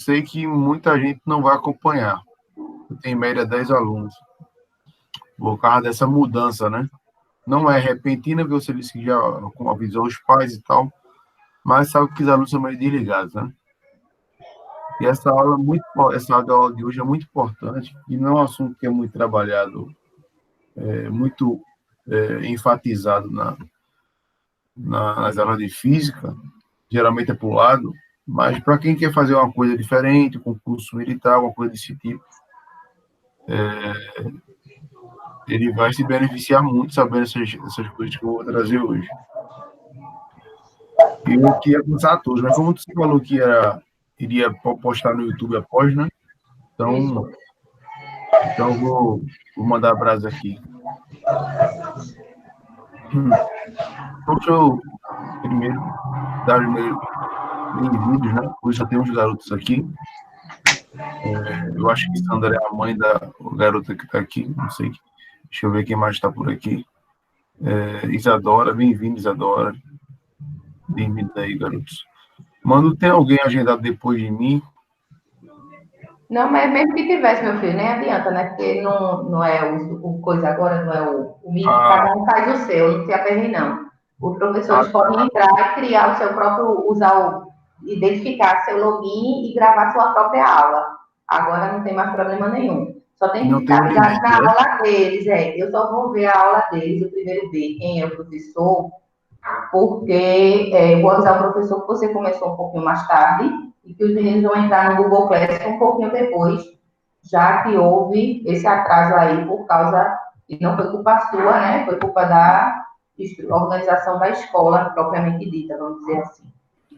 sei que muita gente não vai acompanhar. Eu tenho em média 10 alunos. Por causa dessa mudança, né? Não é repentina, porque você disse que já avisou os pais e tal, mas sabe que os alunos são meio desligados, né? E essa aula de hoje é muito importante, e não é um assunto que é muito trabalhado, muito enfatizado nas aulas de física, geralmente é pulado, mas para quem quer fazer uma coisa diferente, um concurso militar, uma coisa desse tipo, ele vai se beneficiar muito sabendo essas coisas que eu vou trazer hoje. Eu queria começar a todos, mas como você falou que iria postar no YouTube após, né? Então, Isso. então vou mandar a brasa aqui. Deixa eu primeiro dar os meus bem-vindos, né? Hoje só tem uns garotos aqui. Eu acho que Sandra é a mãe da garota que está aqui, não sei. Deixa eu ver quem mais está por aqui. Isadora, bem-vindo, Isadora. Bem-vindo aí, garotos. Mano, tem alguém agendado depois de mim? Não, mas mesmo que tivesse, meu filho, nem adianta, né? Porque não é o coisa agora, não é o Meet, Ah, cada um faz o seu, não se aperre, não. Os professores podem tá. entrar e criar o seu próprio, identificar seu login e gravar sua própria aula. Agora não tem mais problema nenhum. Só tem que Não tem ficar um ligado limite, na né? aula deles, Eu só vou ver a aula deles, o primeiro B, quem é o professor, porque eu vou avisar o professor que você começou um pouquinho mais tarde e que os meninos vão entrar no Google Classroom um pouquinho depois, já que houve esse atraso aí por causa, e não foi culpa sua, né? Foi culpa da organização da escola, propriamente dita, vamos dizer assim.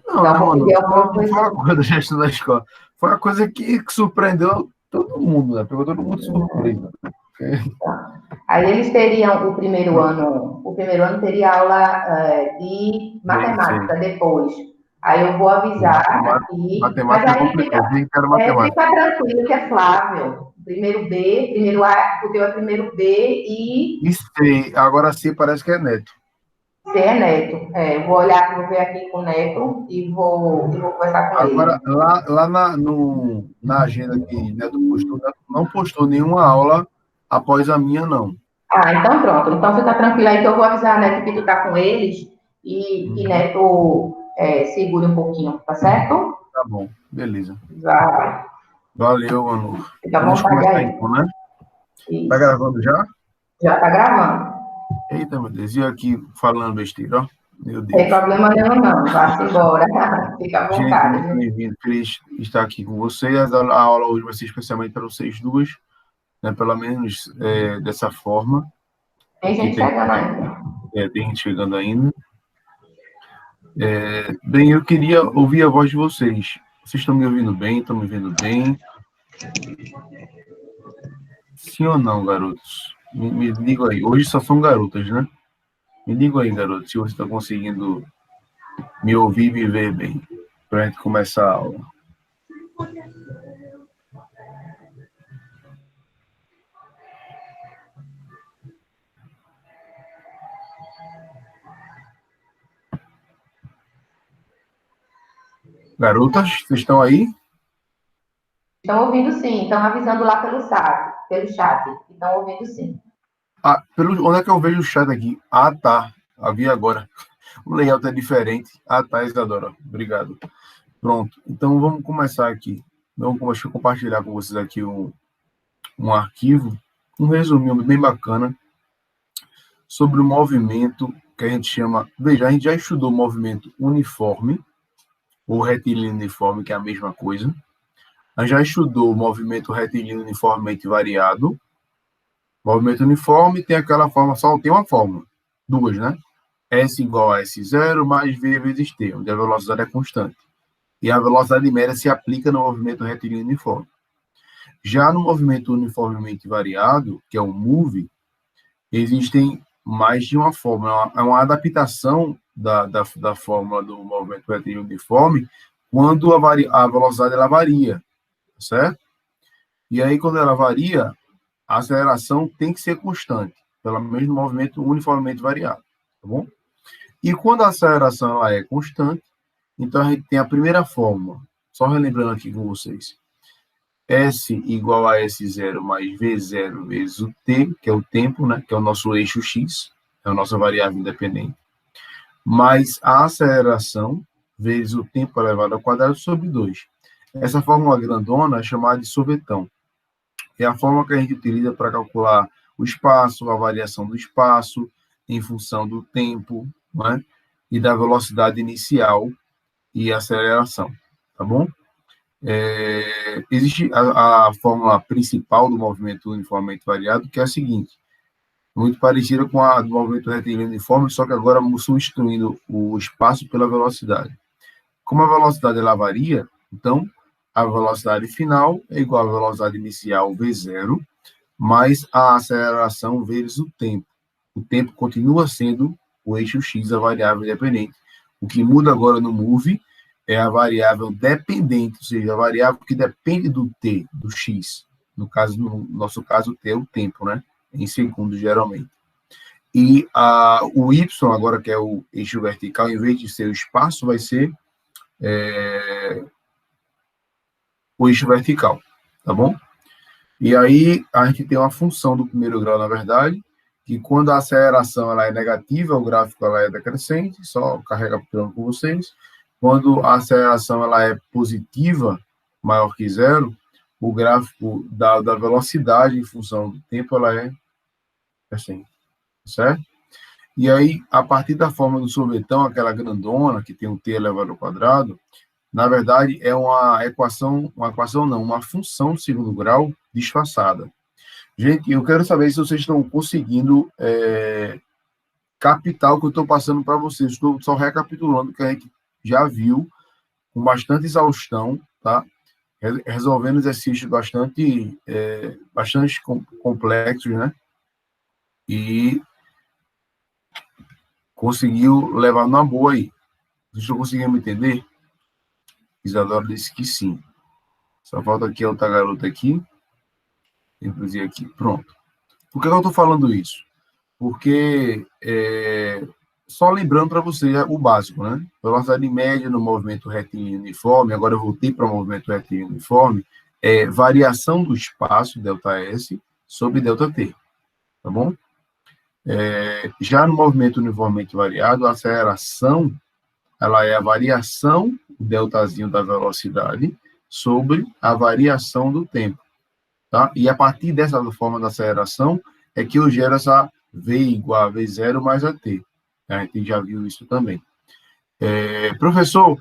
Não, Então, né, vou mano? pedir ao Não foi uma professor. coisa da gestão da escola. Foi uma coisa que surpreendeu todo mundo, né? Pegou todo mundo de surpresa. Aí eles teriam o primeiro ano teria aula de Sei. matemática depois. Aí eu vou avisar aqui, mas Matemática aí complicou. Vem que era fica matemática. tranquilo que é Flávio. Primeiro B, primeiro A, o teu é primeiro B e E sei. Agora sim parece que é neto. C é Neto. Eu vou olhar, vou ver aqui com o Neto e vou conversar com Agora, ele. lá na agenda que Neto postou, Neto não postou nenhuma aula após a minha, não. Ah, então pronto. Então fica tranquilo aí que eu vou avisar a Neto que tu tá com eles e que Uhum. Neto segure um pouquinho, tá certo? Tá bom, beleza. Vai. Valeu, mano. Fica à Vamos vontade começar aí. então, né? Tá Isso. gravando já? Já tá gravando. Eita, meu Deus. E eu aqui falando besteira, ó. Meu Não tem Deus. problema nenhum, não. Vá-se embora. Fica à Gente, vontade, muito viu? bem-vindo. Feliz de estar aqui com vocês. A aula hoje vai ser especialmente para vocês duas, né? Pelo menos dessa forma. Tem Que gente chegando ainda. tem gente chegando ainda. Bem, eu queria ouvir a voz de vocês. Vocês estão me ouvindo bem? Estão me vendo bem? Sim ou não, garotos? Me digam aí. Hoje só são garotas, né? Me digam aí, garotos, se vocês estão conseguindo me ouvir e me ver bem, para a gente começar a aula. Garotas, vocês estão aí? Estão ouvindo sim. Estão avisando lá pelo chat. Estão ouvindo sim. Ah, onde é que eu vejo o chat aqui? Ah, tá. Havia agora. O layout é diferente. Ah, tá, Isadora. Obrigado. Pronto. Então, vamos começar aqui. Deixa eu compartilhar com vocês aqui um arquivo, um resuminho bem bacana sobre o movimento que a gente chama... Veja, a gente já estudou o movimento uniforme, ou retilíneo uniforme, que é a mesma coisa. A gente já estudou o movimento retilíneo uniformemente variado. Movimento uniforme tem aquela forma, só tem uma fórmula. Duas, né? S igual a S0 mais V vezes T, onde a velocidade é constante. E a velocidade média se aplica no movimento retilíneo uniforme. Já no movimento uniformemente variado, que é o MOVE, existem mais de uma fórmula. É uma adaptação da fórmula do movimento retilíneo uniforme quando a velocidade ela varia, certo? E aí, quando ela varia, a aceleração tem que ser constante, pelo menos no movimento uniformemente variado, tá bom? E quando a aceleração ela é constante, então a gente tem a primeira fórmula. Só relembrando aqui com vocês. S igual a S0 mais V0 vezes o T, que é o tempo, né? Que é o nosso eixo X, é a nossa variável independente, mais a aceleração vezes o tempo elevado ao quadrado sobre 2. Essa fórmula grandona é chamada de sorvetão. É a fórmula que a gente utiliza para calcular o espaço, a variação do espaço, em função do tempo, né? E da velocidade inicial e aceleração, tá bom? Existe a fórmula principal do movimento uniformemente variado, que é a seguinte, muito parecida com a do movimento retilíneo uniforme, só que agora substituindo o espaço pela velocidade. Como a velocidade ela varia, então a velocidade final é igual à velocidade inicial V0, mais a aceleração vezes o tempo. O tempo continua sendo o eixo X, a variável independente. O que muda agora no move é a variável dependente, ou seja, a variável que depende do T, do X. No nosso caso, o T é o tempo, né? Em segundos, geralmente. E o Y, agora que é o eixo vertical, em vez de ser o espaço, vai ser o eixo vertical, tá bom? E aí, a gente tem uma função do primeiro grau, na verdade, que quando a aceleração ela é negativa, o gráfico ela é decrescente, só recapitulando com vocês. Quando a aceleração ela é positiva, maior que zero, o gráfico da velocidade em função do tempo ela é assim, certo? E aí, a partir da forma do sorvetão, aquela grandona, que tem o t elevado ao quadrado, na verdade, é uma equação não, uma função de segundo grau disfarçada. Gente, eu quero saber se vocês estão conseguindo captar o que eu estou passando para vocês. Estou só recapitulando o que a gente já viu com bastante exaustão, tá? Resolvendo exercícios bastante complexos, né? E conseguiu levar numa boa aí. Vocês estão conseguindo me entender? Isadora disse que sim. Só falta aqui a outra garota aqui. Inclusive aqui. Pronto. Por que eu estou falando isso? Porque, só lembrando para você o básico, né? Velocidade média no movimento retilíneo uniforme, agora eu voltei para o movimento retilíneo uniforme, é variação do espaço, ΔS, sobre ΔT, tá bom? Já no movimento uniformemente variado, a aceleração, ela é a variação, o deltazinho da velocidade, sobre a variação do tempo, tá? E a partir dessa forma da aceleração, é que eu gero essa V igual a V0 mais a T. A gente já viu isso também. Professor,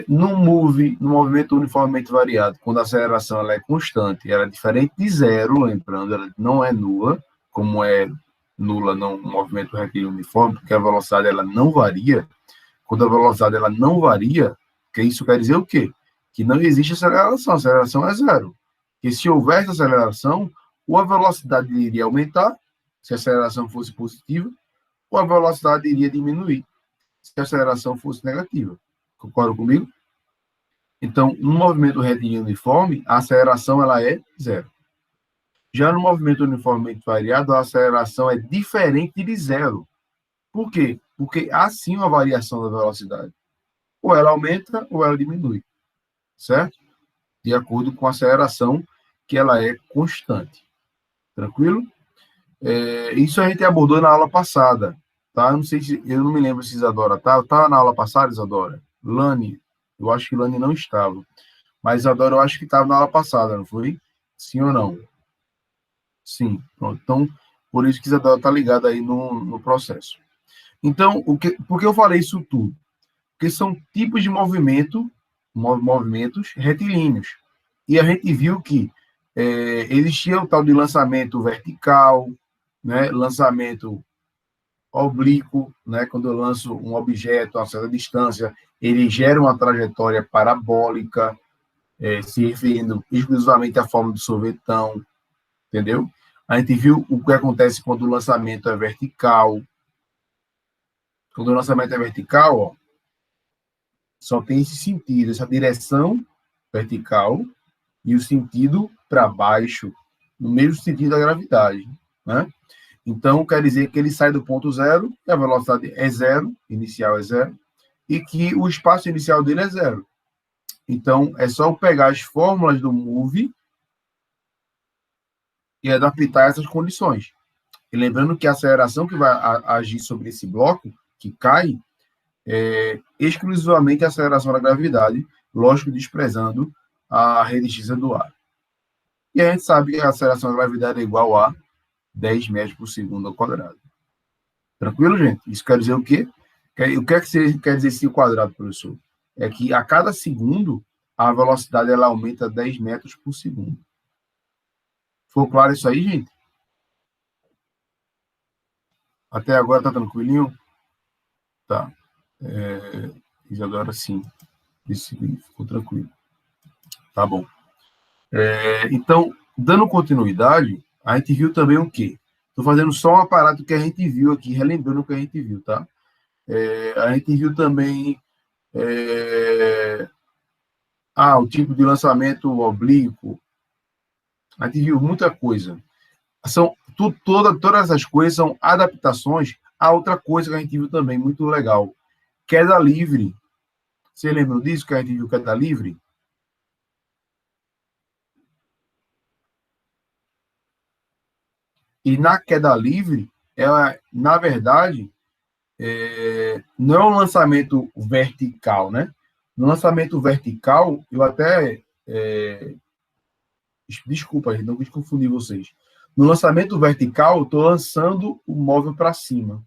no movimento uniformemente variado, quando a aceleração ela é constante, ela é diferente de zero, lembrando, ela não é nula, como é nula no movimento retilíneo uniforme, porque a velocidade ela não varia. Quando a velocidade ela não varia, que isso quer dizer o quê? Que não existe aceleração, a aceleração é zero. Porque se houvesse aceleração, ou a velocidade iria aumentar, se a aceleração fosse positiva, ou a velocidade iria diminuir, se a aceleração fosse negativa. Concorda comigo? Então, no movimento retilíneo uniforme, a aceleração ela é zero. Já no movimento uniformemente variado, a aceleração é diferente de zero. Por quê? Porque há sim uma variação da velocidade. Ou ela aumenta, ou ela diminui. Certo? De acordo com a aceleração, que ela é constante. Tranquilo? Isso a gente abordou na aula passada, tá? Eu não me lembro se Isadora estava na aula passada, Isadora? Lani, eu acho que Lani não estava. Mas Isadora, eu acho que estava na aula passada, não foi? Sim ou não? Sim. Pronto. Então, por isso que Isadora está ligada aí no processo. Então, por que eu falei isso tudo? Porque são tipos de movimentos retilíneos. E a gente viu que existia o tal de lançamento vertical, né, lançamento oblíquo, né, quando eu lanço um objeto a certa distância, ele gera uma trajetória parabólica, se referindo exclusivamente à forma do sorvetão, entendeu? A gente viu o que acontece quando o lançamento é vertical. Quando o lançamento é vertical, ó, só tem esse sentido, essa direção vertical e o sentido para baixo, no mesmo sentido da gravidade, né? Então, quer dizer que ele sai do ponto zero, que a velocidade é zero, inicial é zero, e que o espaço inicial dele é zero. Então, é só eu pegar as fórmulas do move e adaptar essas condições. E lembrando que a aceleração que vai agir sobre esse bloco, que cai, é exclusivamente a aceleração da gravidade, lógico, desprezando a resistência do ar. E a gente sabe que a aceleração da gravidade é igual a 10 metros por segundo ao quadrado. Tranquilo, gente? Isso quer dizer o quê? O que é que quer dizer esse quadrado, professor? É que a cada segundo, a velocidade ela aumenta 10 metros por segundo. Ficou claro isso aí, gente? Até agora tá tranquilinho? Tá. Isadora, sim. Isso ficou tranquilo. Tá bom. Então, dando continuidade, a gente viu também o quê? Estou fazendo só um aparato que a gente viu aqui, relembrando o que a gente viu, tá? A gente viu também o tipo de lançamento oblíquo. A gente viu muita coisa. Todas as coisas são adaptações a outra coisa que a gente viu também, muito legal. Queda livre. Você lembra disso que a gente viu queda livre? E na queda livre, ela, na verdade, não é um lançamento vertical, né? No lançamento vertical, eu até. Desculpa, não quis confundir vocês. No lançamento vertical, eu estou lançando o móvel para cima.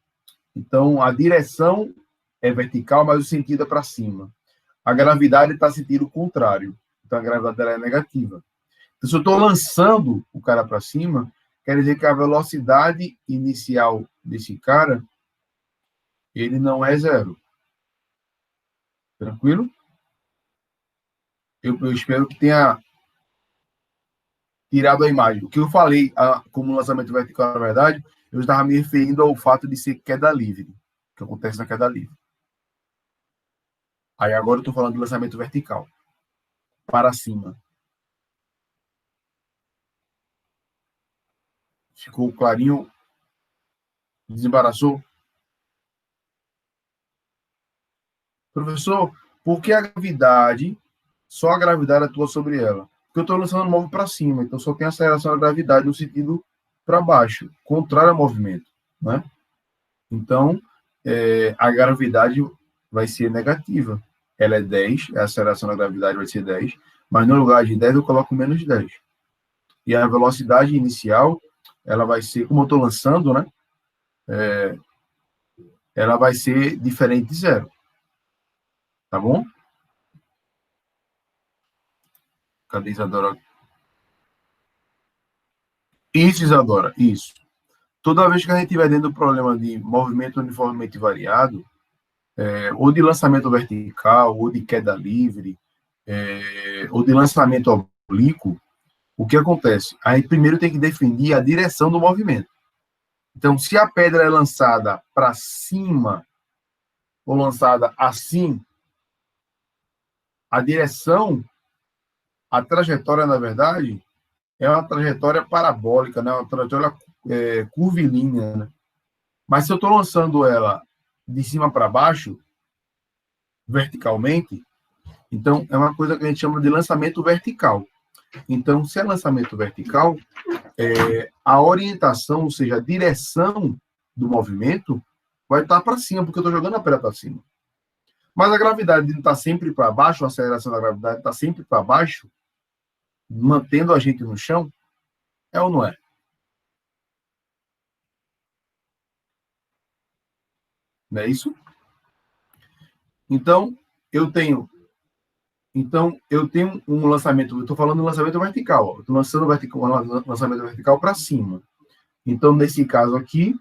Então, a direção é vertical, mas o sentido é para cima. A gravidade está sentido contrário. Então, a gravidade é negativa. Então, se eu estou lançando o cara para cima, quer dizer que a velocidade inicial desse cara, ele não é zero. Tranquilo? Eu espero que tenha tirado a imagem. O que eu falei como lançamento vertical, na verdade, eu estava me referindo ao fato de ser queda livre, que acontece na queda livre. Aí agora eu estou falando de lançamento vertical, para cima. Ficou clarinho? Desembaraçou? Professor, por que a gravidade, só a gravidade atua sobre ela? Porque eu estou lançando o móvel para cima, então só tem aceleração da gravidade no sentido para baixo, contrário ao movimento, né? Então, a gravidade vai ser negativa. Ela é 10, a aceleração da gravidade vai ser 10, mas no lugar de 10 eu coloco menos 10. E a velocidade inicial, ela vai ser, como eu estou lançando, né? Ela vai ser diferente de zero. Tá bom? Cadê Isadora? Isso, Isadora, isso. Toda vez que a gente tiver dentro do problema de movimento uniformemente variado, ou de lançamento vertical, ou de queda livre, ou de lançamento oblíquo, o que acontece? Aí primeiro tem que definir a direção do movimento. Então, se a pedra é lançada para cima ou lançada assim, a direção, a trajetória, na verdade, é uma trajetória parabólica, né? Uma trajetória curvilínea. Né? Mas se eu estou lançando ela de cima para baixo, verticalmente, então é uma coisa que a gente chama de lançamento vertical. Então, se é lançamento vertical, a orientação, ou seja, a direção do movimento, vai estar para cima, porque eu estou jogando a pedra para cima. Mas a gravidade não está sempre para baixo, a aceleração da gravidade está sempre para baixo, mantendo a gente no chão, é ou não é? Não é isso? Então, eu tenho um lançamento, eu estou falando de lançamento vertical, eu estou lançando um lançamento vertical para cima. Então, nesse caso aqui,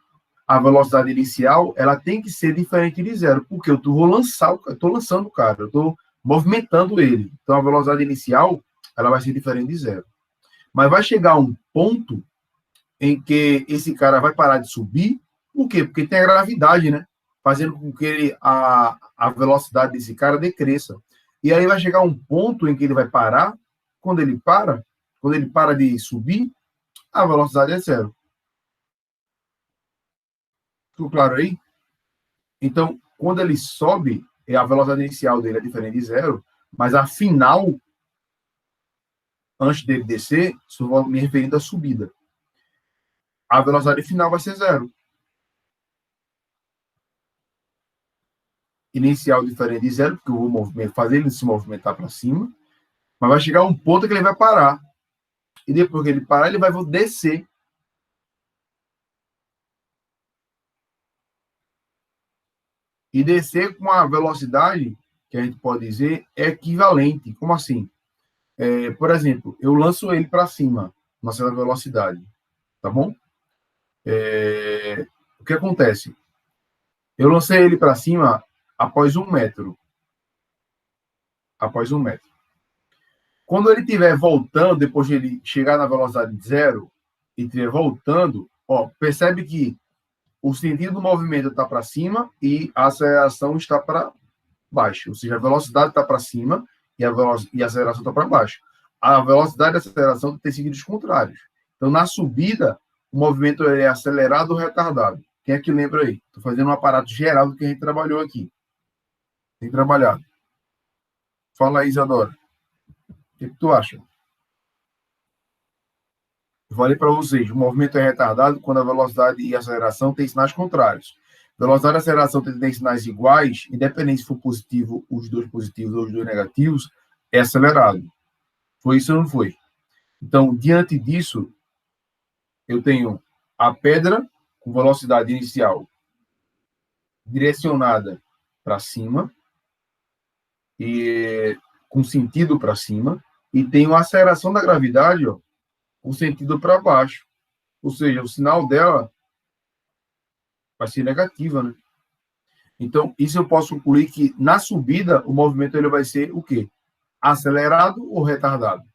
a velocidade inicial ela tem que ser diferente de zero, porque eu estou lançando o cara, eu estou movimentando ele. Então, a velocidade inicial ela vai ser diferente de zero. Mas vai chegar um ponto em que esse cara vai parar de subir, por quê? Porque tem a gravidade, né? Fazendo com que a velocidade desse cara decresça. E aí vai chegar um ponto em que ele vai parar, quando ele para de subir, a velocidade é zero. Ficou claro aí? Então, quando ele sobe, a velocidade inicial dele é diferente de zero, Mas a final, antes dele descer, estou me referindo à subida. A velocidade final vai ser zero. Inicial diferente de zero, porque eu vou fazer ele se movimentar para cima, mas vai chegar um ponto que ele vai parar. E depois que ele parar, ele vai descer. E descer com a velocidade, que a gente pode dizer, é equivalente. Como assim? Por exemplo, eu lanço ele para cima, uma certa velocidade. Tá bom? O que acontece? Eu lancei ele para cima após 1 metro. Após 1 metro. Quando ele estiver voltando, depois de ele chegar na velocidade zero e estiver voltando, percebe que o sentido do movimento está para cima e a aceleração está para baixo. Ou seja, a velocidade está para cima e a aceleração está para baixo. A velocidade e a aceleração têm sentidos contrários. Então, na subida, o movimento é acelerado ou retardado. Quem é que lembra aí? Estou fazendo um aparato geral do que a gente trabalhou aqui. Tem trabalhado. Fala aí, Isadora. O que tu acha? Eu falei para vocês, o movimento é retardado quando a velocidade e a aceleração têm sinais contrários. Velocidade e aceleração têm sinais iguais, independente se for positivo, os dois positivos ou os dois negativos, é acelerado. Foi isso ou não foi? Então, diante disso, eu tenho a pedra com velocidade inicial direcionada para cima e com sentido para cima, e tenho a aceleração da gravidade, com sentido para baixo. Ou seja, o sinal dela vai ser negativa, né? Então, isso eu posso concluir que na subida o movimento ele vai ser o quê? Acelerado ou retardado? O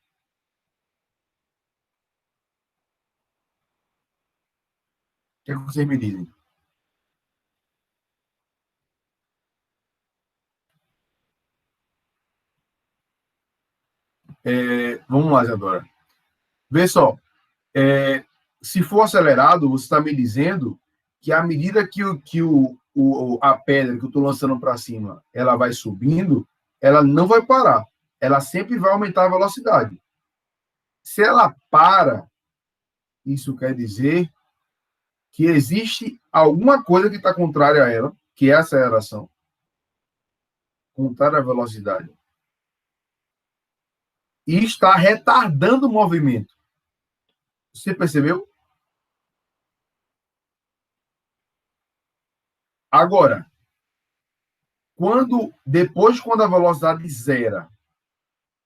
que é que vocês me dizem? Vamos lá, Isadora. Vê só. Se for acelerado, você está me dizendo que à medida que a pedra que eu estou lançando para cima ela vai subindo, ela não vai parar. Ela sempre vai aumentar a velocidade. Se ela para, isso quer dizer que existe alguma coisa que está contrária a ela, que é a aceleração, contrária à velocidade, e está retardando o movimento. Você percebeu? Agora, quando a velocidade zera,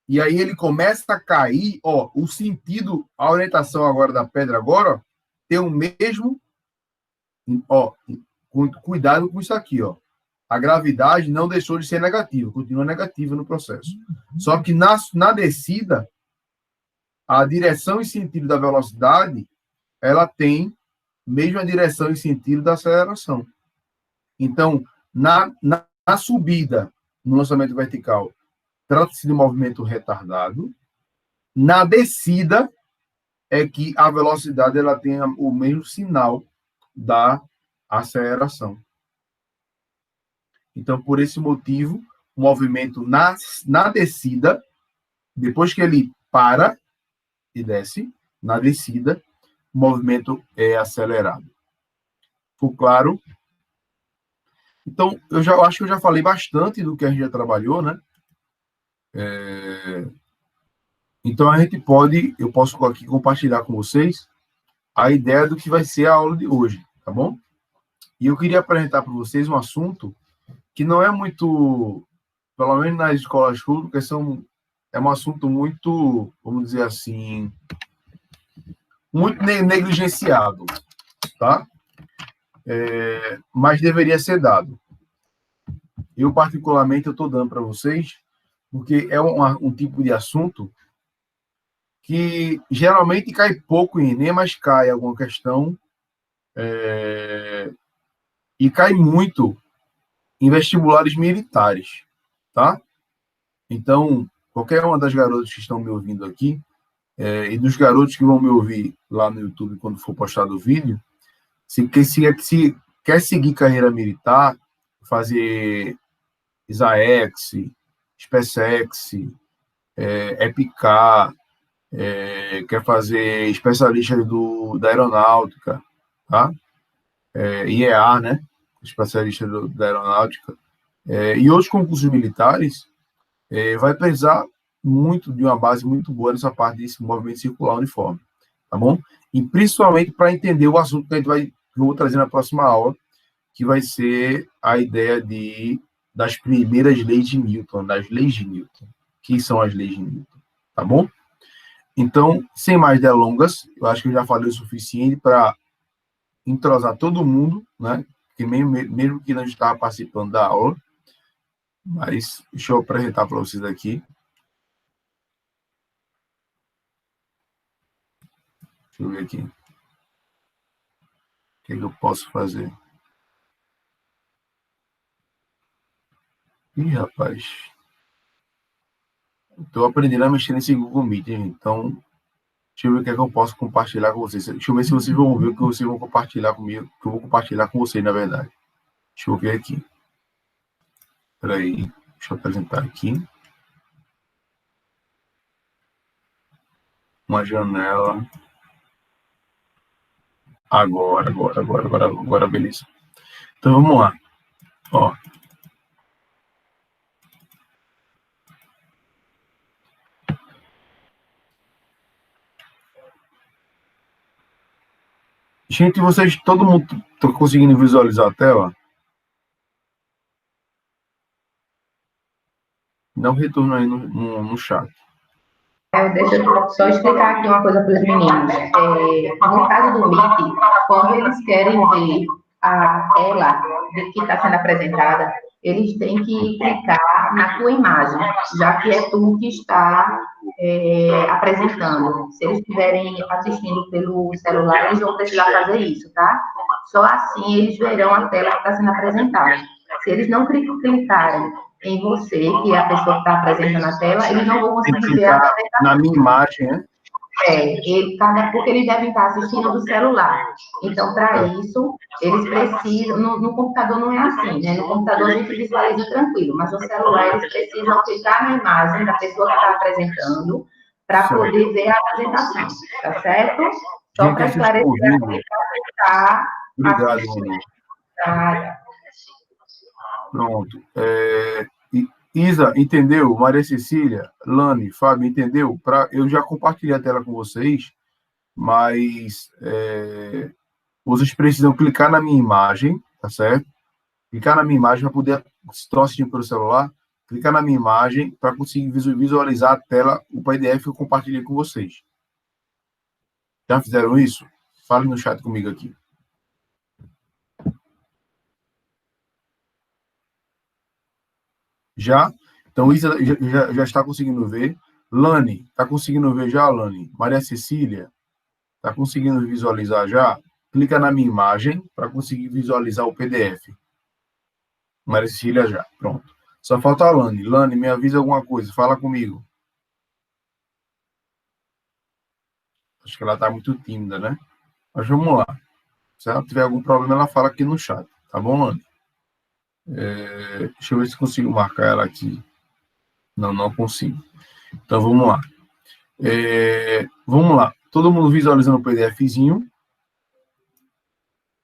e aí ele começa a cair, o sentido, a orientação agora da pedra agora, tem o mesmo, cuidado com isso aqui, A gravidade não deixou de ser negativa, continua negativa no processo. Só que na descida, a direção e sentido da velocidade, ela tem mesma direção e sentido da aceleração. Então, na subida, no lançamento vertical, trata-se de um movimento retardado. Na descida, é que a velocidade ela tem o mesmo sinal da aceleração. Então, por esse motivo, o movimento na descida, depois que ele para e desce, na descida, o movimento é acelerado. Ficou claro? Então, eu acho que eu já falei bastante do que a gente já trabalhou, né? Então, eu posso aqui compartilhar com vocês a ideia do que vai ser a aula de hoje, tá bom? E eu queria apresentar para vocês um assunto que não é muito, pelo menos nas escolas públicas, é um assunto muito, vamos dizer assim, muito negligenciado, tá? Mas deveria ser dado. Eu, particularmente, estou dando para vocês, porque é um tipo de assunto que geralmente cai pouco em Enem, mas cai alguma questão, e cai muito em vestibulares militares, tá? Então, qualquer uma das garotas que estão me ouvindo aqui, e dos garotos que vão me ouvir lá no YouTube quando for postado o vídeo, se quer seguir carreira militar, fazer ISAEX, SpaceX, EPICAR, quer fazer especialista da aeronáutica, tá? IEA, né? Especialista da aeronáutica, e outros concursos militares, vai precisar muito de uma base muito boa nessa parte desse movimento circular uniforme, tá bom? E principalmente para entender o assunto que eu vou trazer na próxima aula, que vai ser a ideia das primeiras leis de Newton, das leis de Newton. Que são as leis de Newton, tá bom? Então, sem mais delongas, eu acho que eu já falei o suficiente para entrosar todo mundo, né? Que mesmo que não estava participando da aula, mas deixa eu apresentar para vocês aqui. Deixa eu ver aqui. O que eu posso fazer? Ih, rapaz. Estou aprendendo a mexer nesse Google Meet, então deixa eu ver o que é que eu posso compartilhar com vocês. Deixa eu ver se vocês vão ver o que vocês vão compartilhar comigo, que eu vou compartilhar com vocês, na verdade. Deixa eu ver aqui. Espera aí. Deixa eu apresentar aqui. Uma janela. Agora, beleza. Então, vamos lá. Ó. Gente, todo mundo está conseguindo visualizar a tela? Dá um retorno aí no chat. Deixa eu só explicar aqui uma coisa para os meninos. No caso do Meet, quando eles querem ver a tela de que está sendo apresentada, eles têm que clicar na tua imagem, já que é tu que está apresentando. Se eles estiverem assistindo pelo celular, eles vão precisar fazer isso, tá? Só assim eles verão a tela que está sendo apresentada. Se eles não clicarem em você, que é a pessoa que está apresentando a tela, eles não vão conseguir ver a apresentação. Na minha imagem, né? Porque eles devem estar assistindo do celular. Então, para isso, eles precisam... No computador não é assim, né? No computador a gente visualiza tranquilo, mas no celular eles precisam clicar na imagem da pessoa que está apresentando para poder ver a apresentação, tá certo? Só para esclarecer aqui, tá. Obrigado, Manu. Pronto. Isa, entendeu? Maria Cecília, Lani, Fábio, entendeu? Eu já compartilhei a tela com vocês, mas vocês precisam clicar na minha imagem, tá certo? Clicar na minha imagem para poder, se estão assistindo pelo celular, clicar na minha imagem para conseguir visualizar a tela, o PDF que eu compartilhei com vocês. Já fizeram isso? Fale no chat comigo aqui. Já? Então, Isa já está conseguindo ver. Lani, está conseguindo ver já, Lani? Maria Cecília, está conseguindo visualizar já? Clica na minha imagem para conseguir visualizar o PDF. Maria Cecília já, pronto. Só falta a Lani. Lani, me avisa alguma coisa, fala comigo. Acho que ela está muito tímida, né? Mas vamos lá. Se ela tiver algum problema, ela fala aqui no chat. Tá bom, Lani? Deixa eu ver se consigo marcar ela aqui. Não consigo. Então, vamos lá. Vamos lá. Todo mundo visualizando o PDFzinho.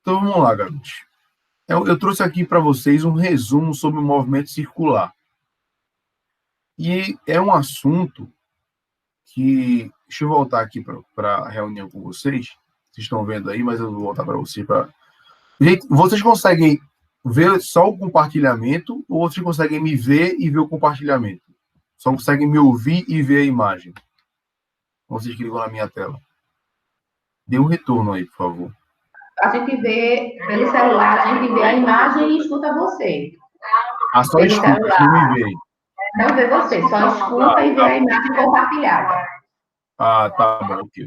Então, vamos lá, garotos. Eu trouxe aqui para vocês um resumo sobre o movimento circular. E é um assunto que... Deixa eu voltar aqui para a reunião com vocês. Vocês estão vendo aí, mas eu vou voltar para vocês. Gente, vocês conseguem ver só o compartilhamento ou vocês conseguem me ver e ver o compartilhamento? Só conseguem me ouvir e ver a imagem? Vocês clicam na minha tela. Dê um retorno aí, por favor. A gente vê pelo celular, a gente vê a imagem e escuta você. Só pelo escuta, celular. Não me vê. Não vê você, só escuta e vê a imagem compartilhada. Tá bom, ok.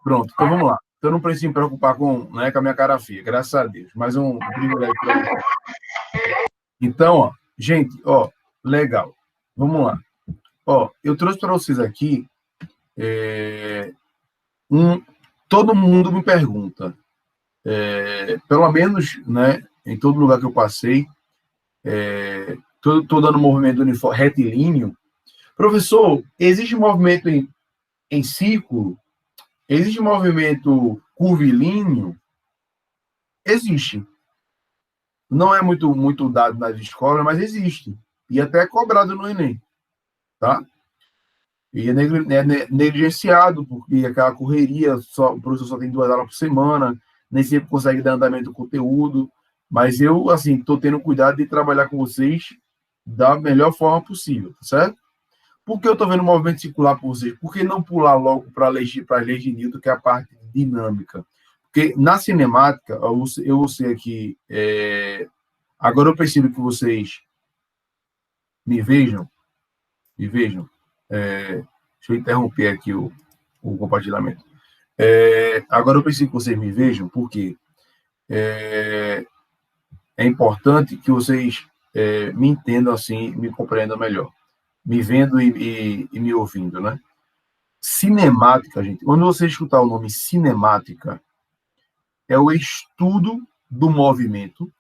Pronto, então vamos lá. Eu não preciso me preocupar com a minha cara feia, graças a Deus. Mais um privilégio para mim. Então, gente, legal. Vamos lá. Eu trouxe para vocês aqui todo mundo me pergunta, pelo menos, né, em todo lugar que eu passei, Estou dando movimento uniforme, retilíneo. Professor, existe movimento em círculo? Existe movimento curvilíneo? Existe. Não é muito dado nas escolas, mas existe. E até é cobrado no Enem. Tá? E é negligenciado, porque aquela correria, o professor só tem 2 aulas por semana, nem sempre consegue dar andamento do conteúdo. Mas eu, assim, estou tendo cuidado de trabalhar com vocês da melhor forma possível, tá certo? Por que eu estou vendo o movimento circular por vocês? Por que não pular logo para as leis de Newton, que é a parte dinâmica? Porque na cinemática, eu vou ser aqui. Agora eu preciso que vocês me vejam. Me vejam. Deixa eu interromper aqui o compartilhamento. Agora eu preciso que vocês me vejam, porque é importante que vocês me entendam assim, me compreendam melhor. Me vendo e me ouvindo, né? Cinemática, gente. Quando você escutar o nome cinemática, é o estudo do movimento.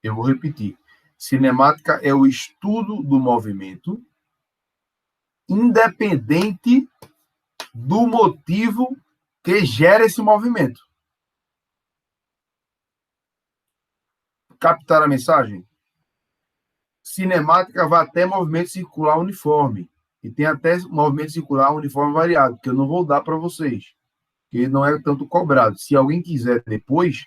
Eu vou repetir. Cinemática é o estudo do movimento, independente do motivo que gera esse movimento. Captar a mensagem? Cinemática vai até movimento circular uniforme. E tem até movimento circular uniforme variado, que eu não vou dar para vocês, que não é tanto cobrado. Se alguém quiser depois,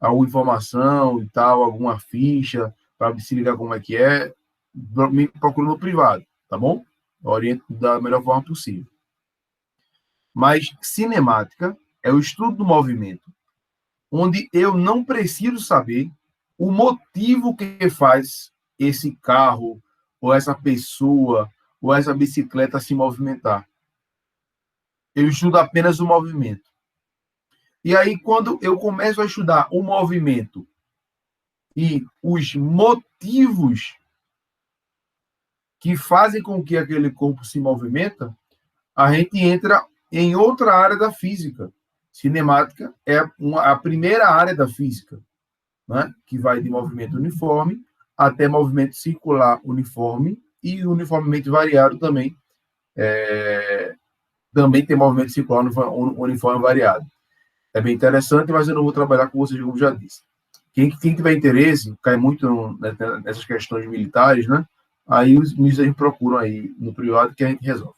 alguma informação e tal, alguma ficha, para se ligar como é que é, me procura no privado, tá bom? Eu oriento da melhor forma possível. Mas cinemática é o estudo do movimento, onde eu não preciso saber o motivo que faz esse carro, ou essa pessoa, ou essa bicicleta se movimentar. Eu estudo apenas o movimento. E aí, quando eu começo a estudar o movimento e os motivos que fazem com que aquele corpo se movimenta, a gente entra em outra área da física. Cinemática é a primeira área da física, né? Que vai de movimento uniforme até movimento circular uniforme e uniformemente variado também. Também tem movimento circular uniforme variado. É bem interessante, mas eu não vou trabalhar com vocês, como já disse. Quem tiver interesse, cai muito nessas questões militares, né? Aí os ministros procuram aí no privado que a gente resolve.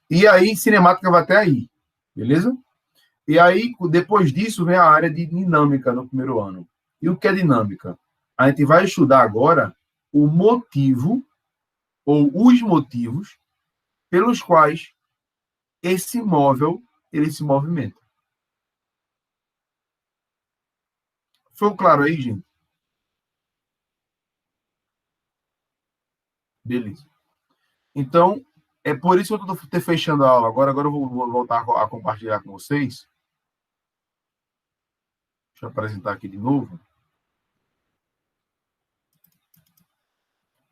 E aí, cinemática vai até aí, beleza? E aí, depois disso, vem a área de dinâmica no primeiro ano. E o que é dinâmica? A gente vai estudar agora o motivo, ou os motivos, pelos quais esse móvel ele se movimenta. Foi claro aí, gente? Beleza. Então, é por isso que eu estou fechando a aula agora. Agora eu vou voltar a compartilhar com vocês. Deixa eu apresentar aqui de novo.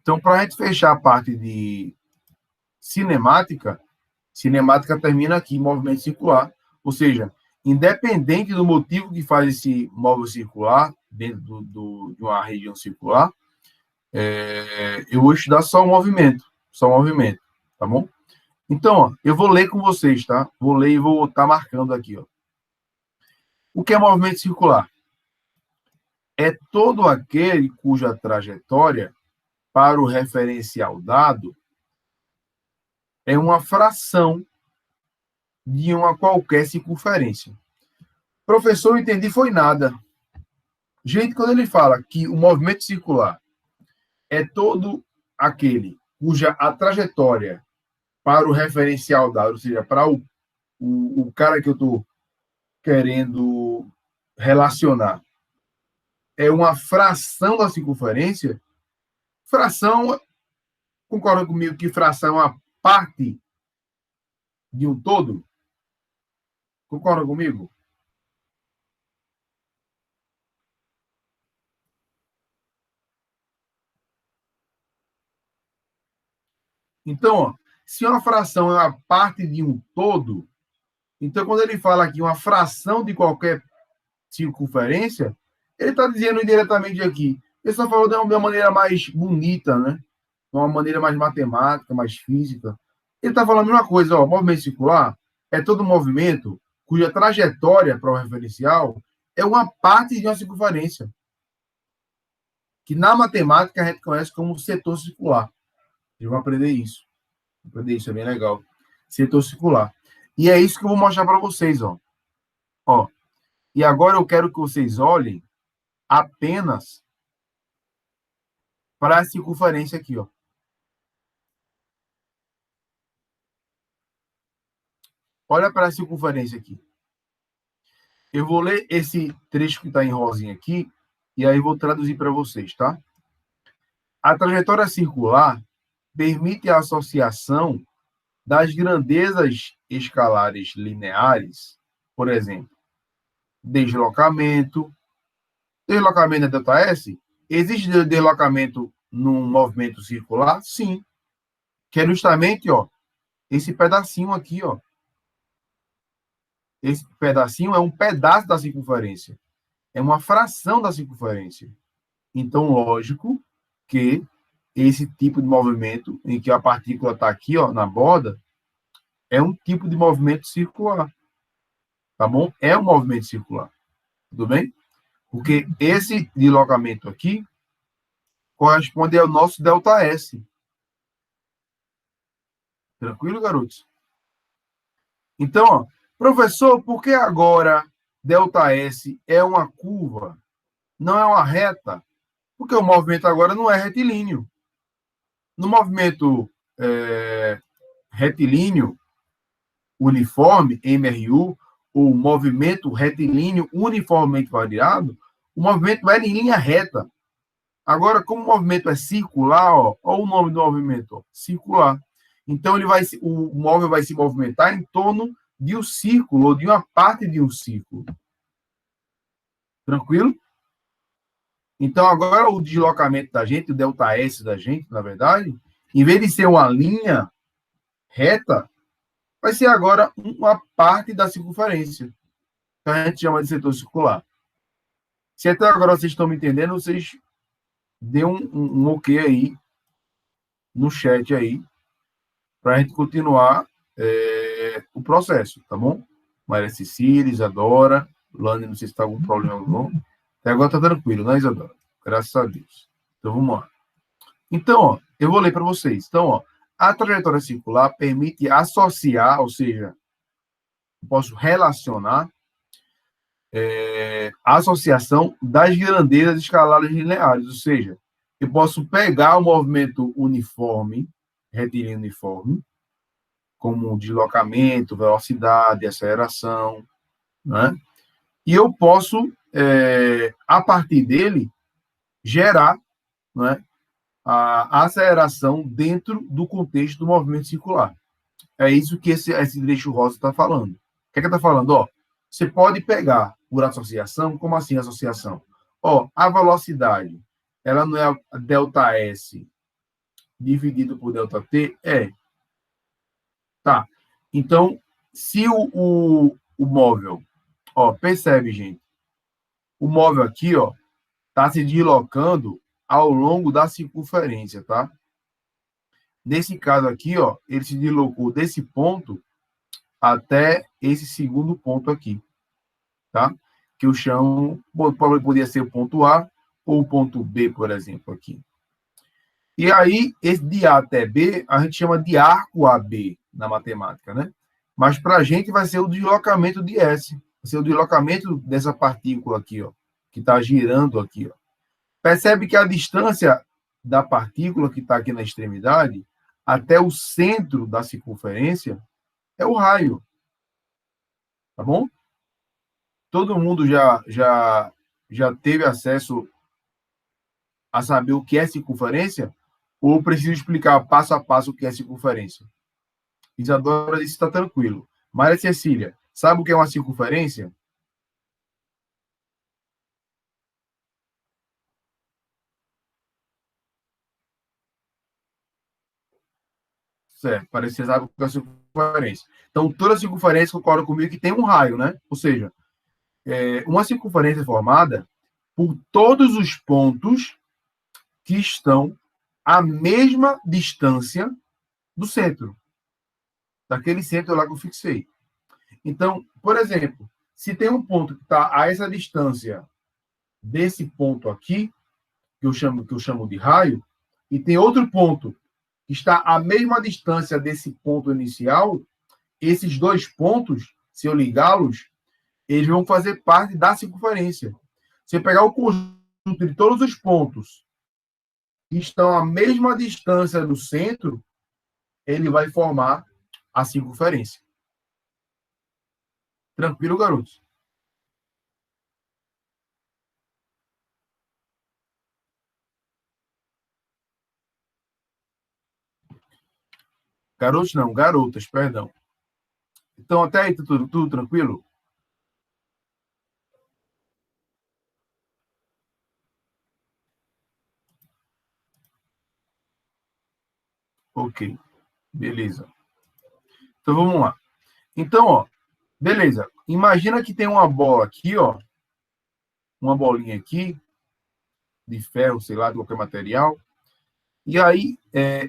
Então, para a gente fechar a parte de cinemática, cinemática termina aqui, movimento circular. Ou seja, independente do motivo que faz esse móvel circular, dentro de uma região circular, eu vou estudar só o movimento, tá bom? Então, ó, eu vou ler com vocês, tá? Vou ler e vou estar marcando aqui, ó. O que é movimento circular? É todo aquele cuja trajetória para o referencial dado é uma fração de uma qualquer circunferência. Professor, eu entendi, foi nada. Gente, quando ele fala que o movimento circular é todo aquele cuja a trajetória para o referencial dado, ou seja, para o cara que eu estou querendo relacionar, é uma fração da circunferência, fração, concorda comigo que fração é uma parte de um todo? Concorda comigo? Então, ó, se uma fração é uma parte de um todo, então quando ele fala aqui uma fração de qualquer circunferência, ele está dizendo indiretamente aqui, Ele só falou de uma maneira mais bonita, né? De uma maneira mais matemática, mais física. Ele está falando a mesma coisa, ó, movimento circular é todo movimento cuja trajetória para o referencial é uma parte de uma circunferência, que na matemática a gente conhece como setor circular. Eu vou aprender isso. Vou aprender isso, é bem legal. Setor circular. E é isso que eu vou mostrar para vocês, ó. Ó. E agora eu quero que vocês olhem apenas para a circunferência aqui, ó. Olha para a circunferência aqui. Eu vou ler esse trecho que está em rosinha aqui, e aí vou traduzir para vocês, tá? A trajetória circular permite a associação das grandezas escalares lineares, por exemplo, deslocamento. Deslocamento é ΔS? Existe deslocamento num movimento circular? Sim. Que é justamente, ó, esse pedacinho aqui, ó. Esse pedacinho é um pedaço da circunferência. É uma fração da circunferência. Então, lógico que esse tipo de movimento, em que a partícula está aqui, ó, na borda, é um tipo de movimento circular. Tá bom? É um movimento circular. Tudo bem? Porque esse deslocamento aqui corresponde ao nosso ΔS. Tranquilo, garotos? Então, ó, professor, por que agora ΔS é uma curva, não é uma reta? Porque o movimento agora não é retilíneo. No movimento retilíneo uniforme, MRU, ou movimento retilíneo uniformemente variado, o movimento vai em linha reta. Agora, como o movimento é circular, ó, olha o nome do movimento, ó, circular. Então, o móvel vai se movimentar em torno de um círculo, ou de uma parte de um círculo. Tranquilo? Então, agora o deslocamento da gente, o ΔS da gente, na verdade, em vez de ser uma linha reta, vai ser agora uma parte da circunferência, que a gente chama de setor circular. Se até agora vocês estão me entendendo, vocês dêem um ok aí no chat aí, para a gente continuar o processo, tá bom? Maria Cecília, Isadora, Lani, não sei se está algum problema não. Até agora está tranquilo, né, Isadora? Graças a Deus. Então, vamos lá. Então, ó, eu vou ler para vocês. Então, ó, a trajetória circular permite associar, ou seja, eu posso relacionar a associação das grandezas escalares lineares, ou seja, eu posso pegar o movimento uniforme, retilíneo uniforme, como deslocamento, velocidade, aceleração, né? E eu posso, a partir dele, gerar, né, a aceleração dentro do contexto do movimento circular. É isso que esse trecho rosa está falando. O que é que está falando? Ó, você pode pegar por associação, como assim associação? Ó, a velocidade, ela não é a ΔS dividido por ΔT? É. Tá. Então, se o móvel, ó, percebe, gente, o móvel aqui, ó, está se deslocando ao longo da circunferência, tá? Nesse caso aqui, ó, ele se deslocou desse ponto até esse segundo ponto aqui, tá? Que eu chamo, poderia ser o ponto A ou o ponto B, por exemplo, aqui. E aí, esse de A até B, a gente chama de arco AB na matemática, né? Mas para a gente vai ser o deslocamento de S, vai ser o deslocamento dessa partícula aqui, ó, que está girando aqui, ó. Percebe que a distância da partícula que está aqui na extremidade até o centro da circunferência é o raio. Tá bom? Todo mundo já teve acesso a saber o que é circunferência? Ou preciso explicar passo a passo o que é circunferência? Isadora disse que está tranquilo. Maria Cecília, sabe o que é uma circunferência? Certo, parece que você sabe o que é circunferência. Então, toda circunferência concorda comigo que tem um raio, né? Ou seja, uma circunferência é formada por todos os pontos que estão à mesma distância do centro, daquele centro lá que eu fixei. Então, por exemplo, se tem um ponto que está a essa distância desse ponto aqui, que eu chamo de raio, e tem outro ponto que está à mesma distância desse ponto inicial, esses dois pontos, se eu ligá-los, eles vão fazer parte da circunferência. Se eu pegar o conjunto de todos os pontos que estão à mesma distância do centro, ele vai formar a circunferência. Tranquilo, garotos? Garotos não, garotas, perdão. Então, até aí, tudo tranquilo? Ok, beleza. Então, vamos lá. Então, ó, beleza. Imagina que tem uma bola aqui, ó. Uma bolinha aqui, de ferro, sei lá, de qualquer material. E aí,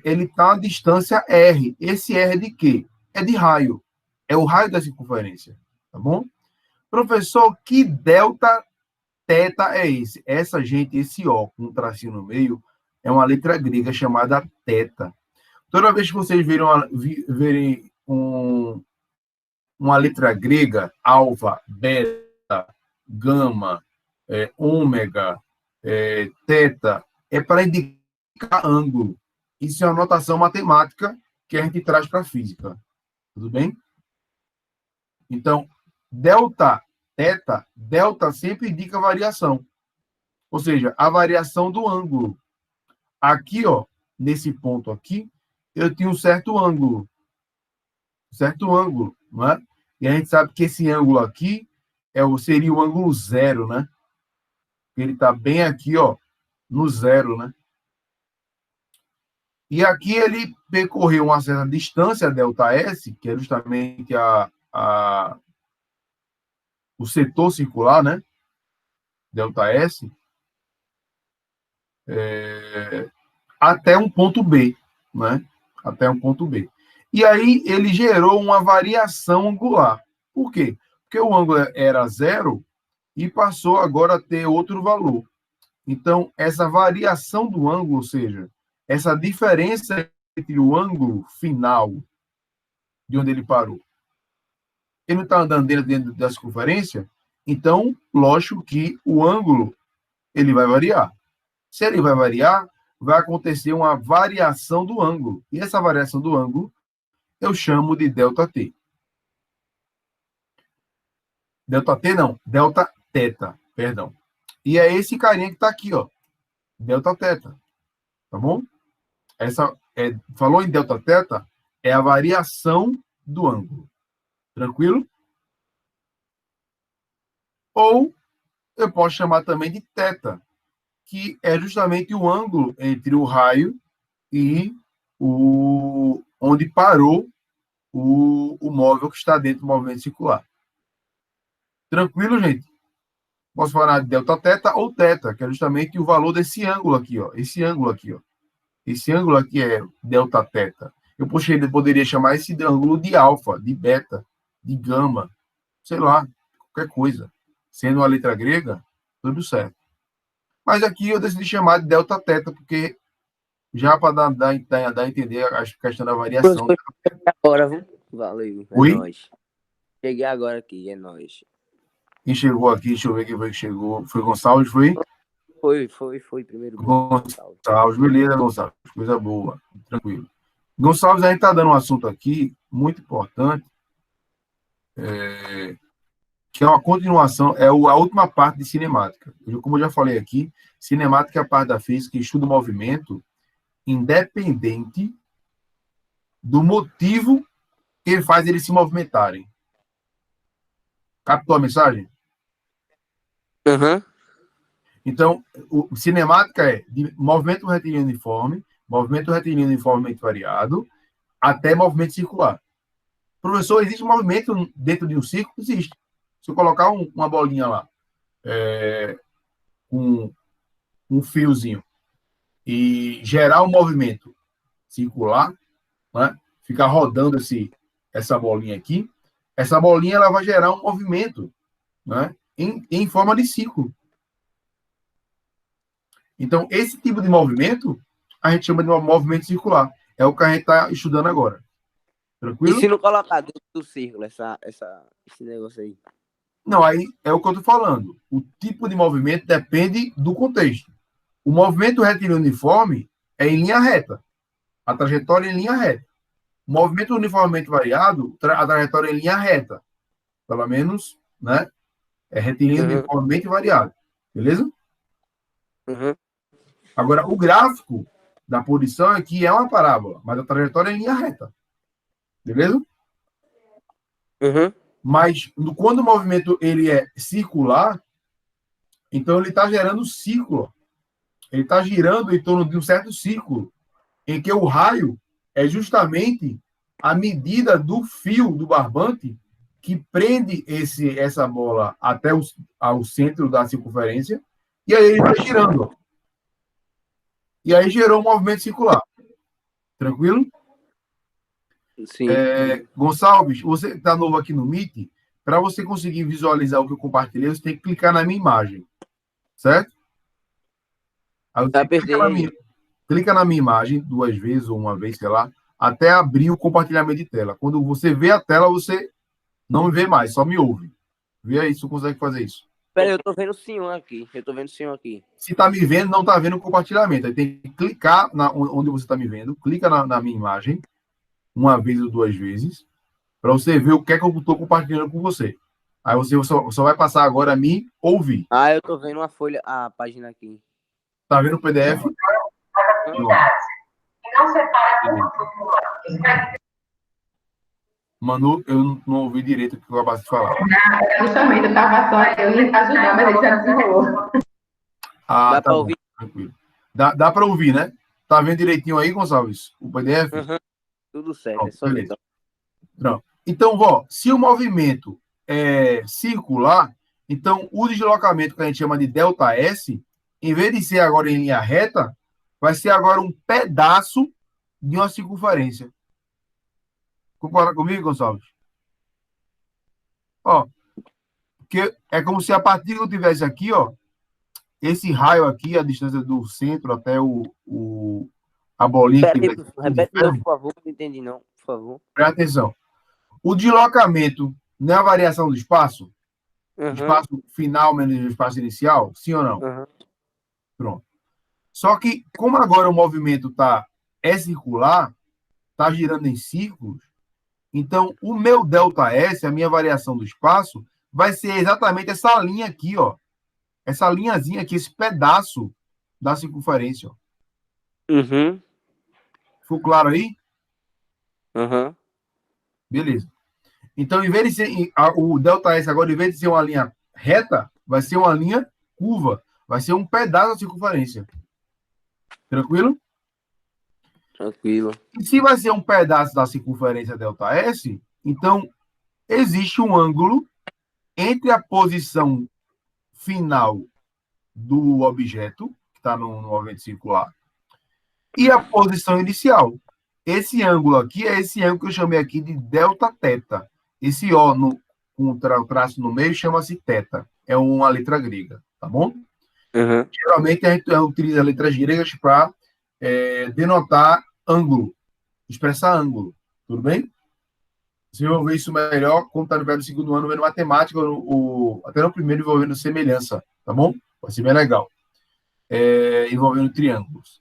ele está a distância R. Esse R é de quê? É de raio. É o raio da circunferência. Tá bom? Professor, que delta teta é esse? Essa, gente, esse O com um tracinho no meio, é uma letra grega chamada teta. Toda vez que vocês verem uma letra grega, alfa, beta, gama, ômega, teta, é para indicar ângulo. Isso é uma notação matemática que a gente traz para a física. Tudo bem? Então, delta, teta, delta sempre indica variação. Ou seja, a variação do ângulo. Aqui, ó, nesse ponto aqui, eu tinha um certo ângulo. Certo ângulo, não é? E a gente sabe que esse ângulo aqui seria o ângulo zero, né? Ele está bem aqui, ó, no zero, né? E aqui ele percorreu uma certa distância, ΔS, que é justamente o setor circular, né? ΔS, até um ponto B, né? Até um ponto B. E aí ele gerou uma variação angular. Por quê? Porque o ângulo era zero e passou agora a ter outro valor. Então, essa variação do ângulo, ou seja, essa diferença entre o ângulo final de onde ele parou, ele não está andando dentro da circunferência, então, lógico que o ângulo ele vai variar. Se ele vai variar, vai acontecer uma variação do ângulo. E essa variação do ângulo eu chamo de ΔT. ΔT não, delta teta, perdão. E é esse carinha que está aqui, ó, delta teta, tá bom? Falou em delta teta, é a variação do ângulo. Tranquilo? Ou eu posso chamar também de teta, que é justamente o ângulo entre o raio e onde parou o móvel que está dentro do movimento circular. Tranquilo, gente? Posso falar de delta teta ou teta, que é justamente o valor desse ângulo aqui, ó. Esse ângulo aqui, ó. Esse ângulo aqui é delta teta. Eu poderia chamar esse ângulo de alfa, de beta, de gama, sei lá, qualquer coisa. Sendo uma letra grega, tudo certo. Mas aqui eu decidi chamar de delta teta, porque já para dar a entender a questão da variação. Agora, viu? Valeu, é Oi? nóis. Cheguei agora aqui, é nóis. Quem chegou aqui, deixa eu ver quem foi que chegou. Foi Gonçalves, foi? Foi primeiro. Gonçalves, beleza, Gonçalves. Coisa boa, tranquilo. Gonçalves, a gente está dando um assunto aqui muito importante, que é uma continuação, a última parte de cinemática. Como eu já falei aqui, cinemática é a parte da física que estuda o movimento independente do motivo que faz eles se movimentarem. Captou a mensagem? Uhum. Então, cinemática é de movimento retilíneo uniformemente variado, até movimento circular. Professor, existe movimento dentro de um círculo? Existe. Se eu colocar uma bolinha lá, com um fiozinho, e gerar um movimento circular, né? Ficar rodando essa bolinha aqui, essa bolinha ela vai gerar um movimento, né? Em forma de círculo. Então, esse tipo de movimento a gente chama de um movimento circular. É o que a gente está estudando agora. E Tranquilo? se não colocar dentro do círculo esse negócio aí? Não, aí é o que eu estou falando. O tipo de movimento depende do contexto. O movimento retilíneo uniforme é em linha reta. A trajetória é em linha reta. O movimento uniformemente variado, a trajetória é em linha reta. Pelo menos, né? É retilíneo uniformemente variado. Beleza? Uhum. Agora, o gráfico da posição aqui é uma parábola, mas a trajetória é em linha reta. Beleza? Uhum. Mas quando o movimento ele é circular, então ele está gerando círculo. Ele está girando em torno de um certo círculo, em que o raio é justamente a medida do fio do barbante que prende essa bola até ao centro da circunferência, e aí ele está girando. E aí gerou um movimento circular. Tranquilo? Sim. Gonçalves, você que está novo aqui no Meet, para você conseguir visualizar o que eu compartilhei, você tem que clicar na minha imagem. Certo? Aí você clica na minha imagem 2 vezes ou uma vez, sei lá, até abrir o compartilhamento de tela. Quando você vê a tela, você não me vê mais, só me ouve. Vê aí se você consegue fazer isso. Peraí, eu tô vendo o senhor aqui. Eu tô vendo o senhor aqui. Se tá me vendo, não tá vendo o compartilhamento. Aí tem que clicar onde você está me vendo, clica na minha imagem, uma vez ou 2 vezes, para você ver o que é que eu estou compartilhando com você. Aí você só vai passar agora a me ouvir. Ah, eu tô vendo a página aqui. Tá vendo o PDF? Não separa. Manu, eu não ouvi direito o que eu acabei de falar. Não, justamente, eu estava só eu ia ajudar, mas ele já desenrolou. Ah, Dá tá pra bom, ouvir? tranquilo. Dá para ouvir, né? Tá vendo direitinho aí, Gonçalves? O PDF? Uhum. Tudo certo, Pronto, é só beleza. isso. Pronto. Então, se o movimento é circular, então o deslocamento que a gente chama de delta S, em vez de ser agora em linha reta, vai ser agora um pedaço de uma circunferência. Concorda comigo, Gonçalves? Ó, porque é como se a partícula que eu tivesse aqui, ó, esse raio aqui, a distância do centro até a bolinha que Peraí, tivesse aqui de repete de novo, ferro, por favor. Não entendi, não. Por favor. presta atenção. O deslocamento não é a variação do espaço? Uhum. Espaço final menos o espaço inicial? Sim ou não? Uhum. Pronto. Só que, como agora o movimento é circular, está girando em círculos, então o meu ΔS, a minha variação do espaço, vai ser exatamente essa linha aqui, ó. Essa linhazinha aqui, esse pedaço da circunferência, ó. Uhum. Ficou claro aí? Uhum. Beleza. Então, em vez de ser o ΔS agora, em vez de ser uma linha reta, vai ser uma linha curva. Vai ser um pedaço da circunferência. Tranquilo? Tranquilo. E se vai ser um pedaço da circunferência ΔS, então existe um ângulo entre a posição final do objeto, que está no movimento circular, e a posição inicial. Esse ângulo aqui é esse ângulo que eu chamei aqui de delta teta. Esse O com o traço no meio chama-se teta. É uma letra grega, tá bom? Uhum. Geralmente a gente utiliza letras gregas para denotar ângulo, expressar ângulo. Tudo bem? Você vai ver isso melhor quando está no pé do segundo ano, vendo matemática, até no primeiro envolvendo semelhança, tá bom? Vai ser bem legal. Envolvendo triângulos.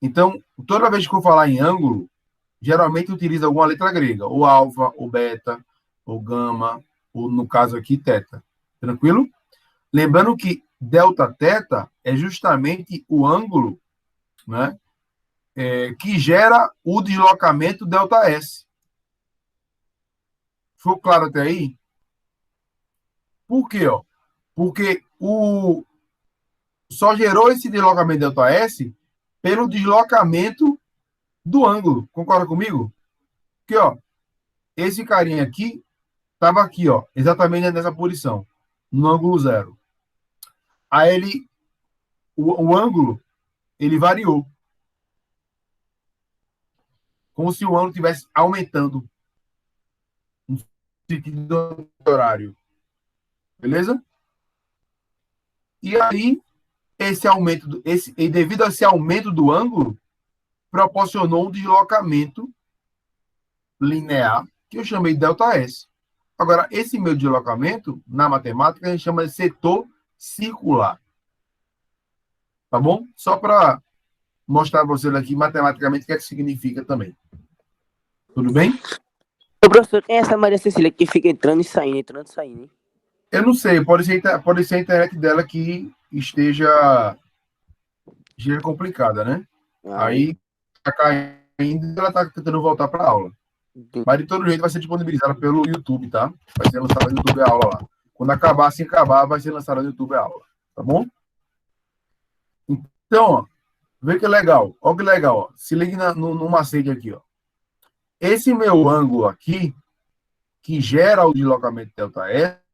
Então, toda vez que eu falar em ângulo, geralmente utiliza alguma letra grega, ou alfa, ou beta, ou gama, ou no caso aqui, teta. Tranquilo? Lembrando que delta teta é justamente o ângulo, né, que gera o deslocamento delta S. Ficou claro até aí? Por quê? Ó? Porque só gerou esse deslocamento delta S pelo deslocamento do ângulo. Concorda comigo? Porque, ó, esse carinha aqui estava aqui, ó, exatamente nessa posição, no ângulo zero. Aí o ângulo, ele variou. como se o ângulo estivesse aumentando no sentido horário. Beleza? E aí, e devido a esse aumento do ângulo, proporcionou um deslocamento linear, que eu chamei de ΔS. Agora, esse meu deslocamento, na matemática, a gente chama de setor circular. Tá bom? Só para mostrar para vocês aqui, matematicamente, o que é que significa também. Tudo bem? Ô, professor, quem é essa Maria Cecília que fica entrando e saindo, hein? Eu não sei, pode ser a internet dela que esteja complicada, né? Aí tá caindo e ela tá tentando voltar para a aula. Mas de todo jeito vai ser disponibilizada pelo YouTube, tá? Vai ser lançada no YouTube a aula lá. Quando acabar, assim acabar, vai ser lançada no YouTube a aula. Tá bom? Então, ó, vê que legal. Olha que legal, ó. Se liga no macete aqui, ó. Esse meu ângulo aqui, que gera o deslocamento ΔS,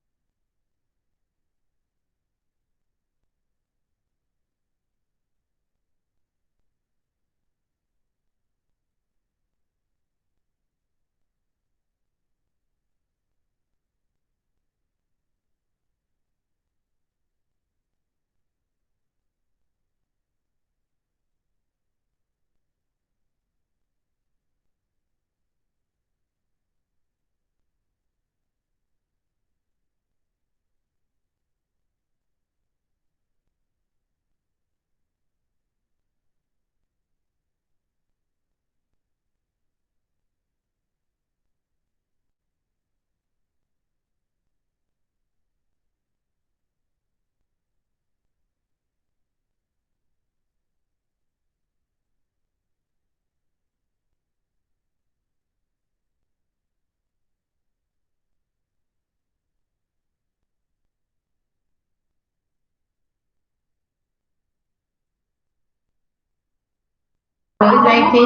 Oi, gente.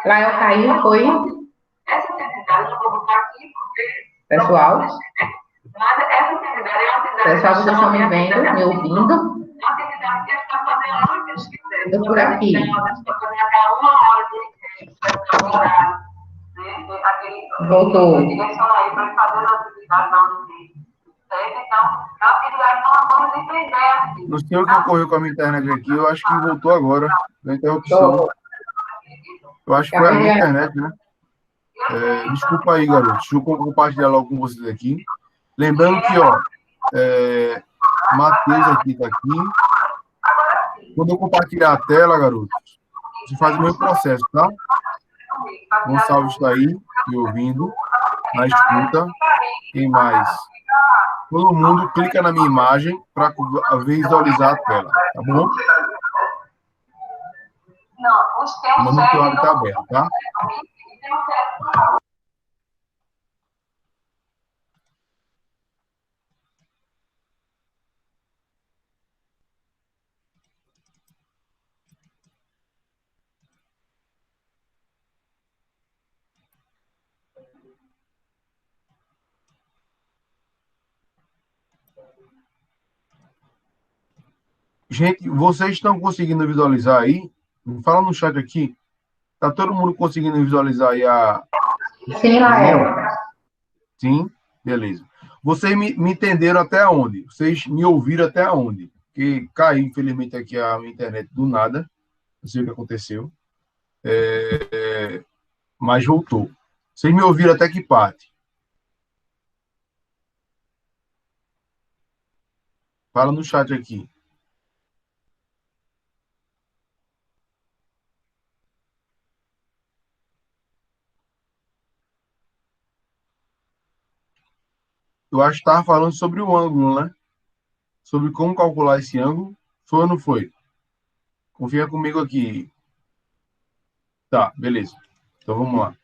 Lá eu caí, foi? Pessoal? Pessoal, vocês estão me vendo, me ouvindo? Estou por aqui. Voltou. não sei o que ocorreu com a minha internet aqui, eu acho que voltou agora, da interrupção. Eu acho que foi a minha internet, né? Desculpa aí, garoto. Deixa eu compartilhar logo com vocês aqui. Lembrando que, ó, Matheus aqui tá aqui. Quando eu compartilhar a tela, garoto, você faz o mesmo processo, tá? Gonçalves está aí, me ouvindo, na escuta. Quem mais? Todo mundo clica na minha imagem para visualizar a tela, tá bom? O monitor está aberto, tá? Gente, vocês estão conseguindo visualizar aí? Me fala no chat aqui. Tá todo mundo conseguindo visualizar aí a... Sim, Lael. Sim? Beleza. Vocês me entenderam até onde? Vocês me ouviram até onde? Porque caiu, infelizmente, aqui a minha internet do nada. Não sei o que aconteceu. Mas voltou. Vocês me ouviram até que parte? Fala no chat aqui. Eu acho que estava falando sobre o ângulo, né? Sobre como calcular esse ângulo. Foi ou não foi? Confia comigo aqui. Tá, beleza. Então vamos lá.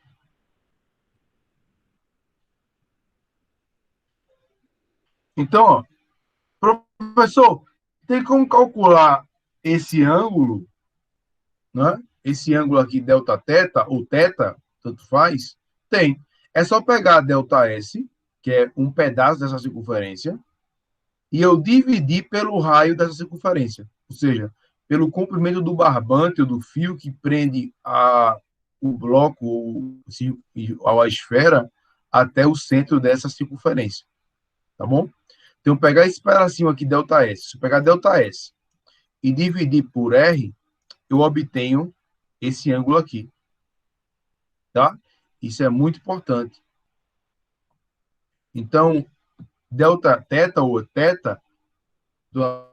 Então, ó, professor, tem como calcular esse ângulo, né? Esse ângulo aqui, delta teta, ou teta, tanto faz? Tem. É só pegar a delta S, que é um pedaço dessa circunferência, e eu dividir pelo raio dessa circunferência. Ou seja, pelo comprimento do barbante ou do fio que prende o bloco ou a esfera até o centro dessa circunferência, tá bom? Então, pegar esse pedacinho aqui, ΔS, se eu pegar ΔS e dividir por R, eu obtenho esse ângulo aqui, tá? Isso é muito importante. Então, delta teta ou teta,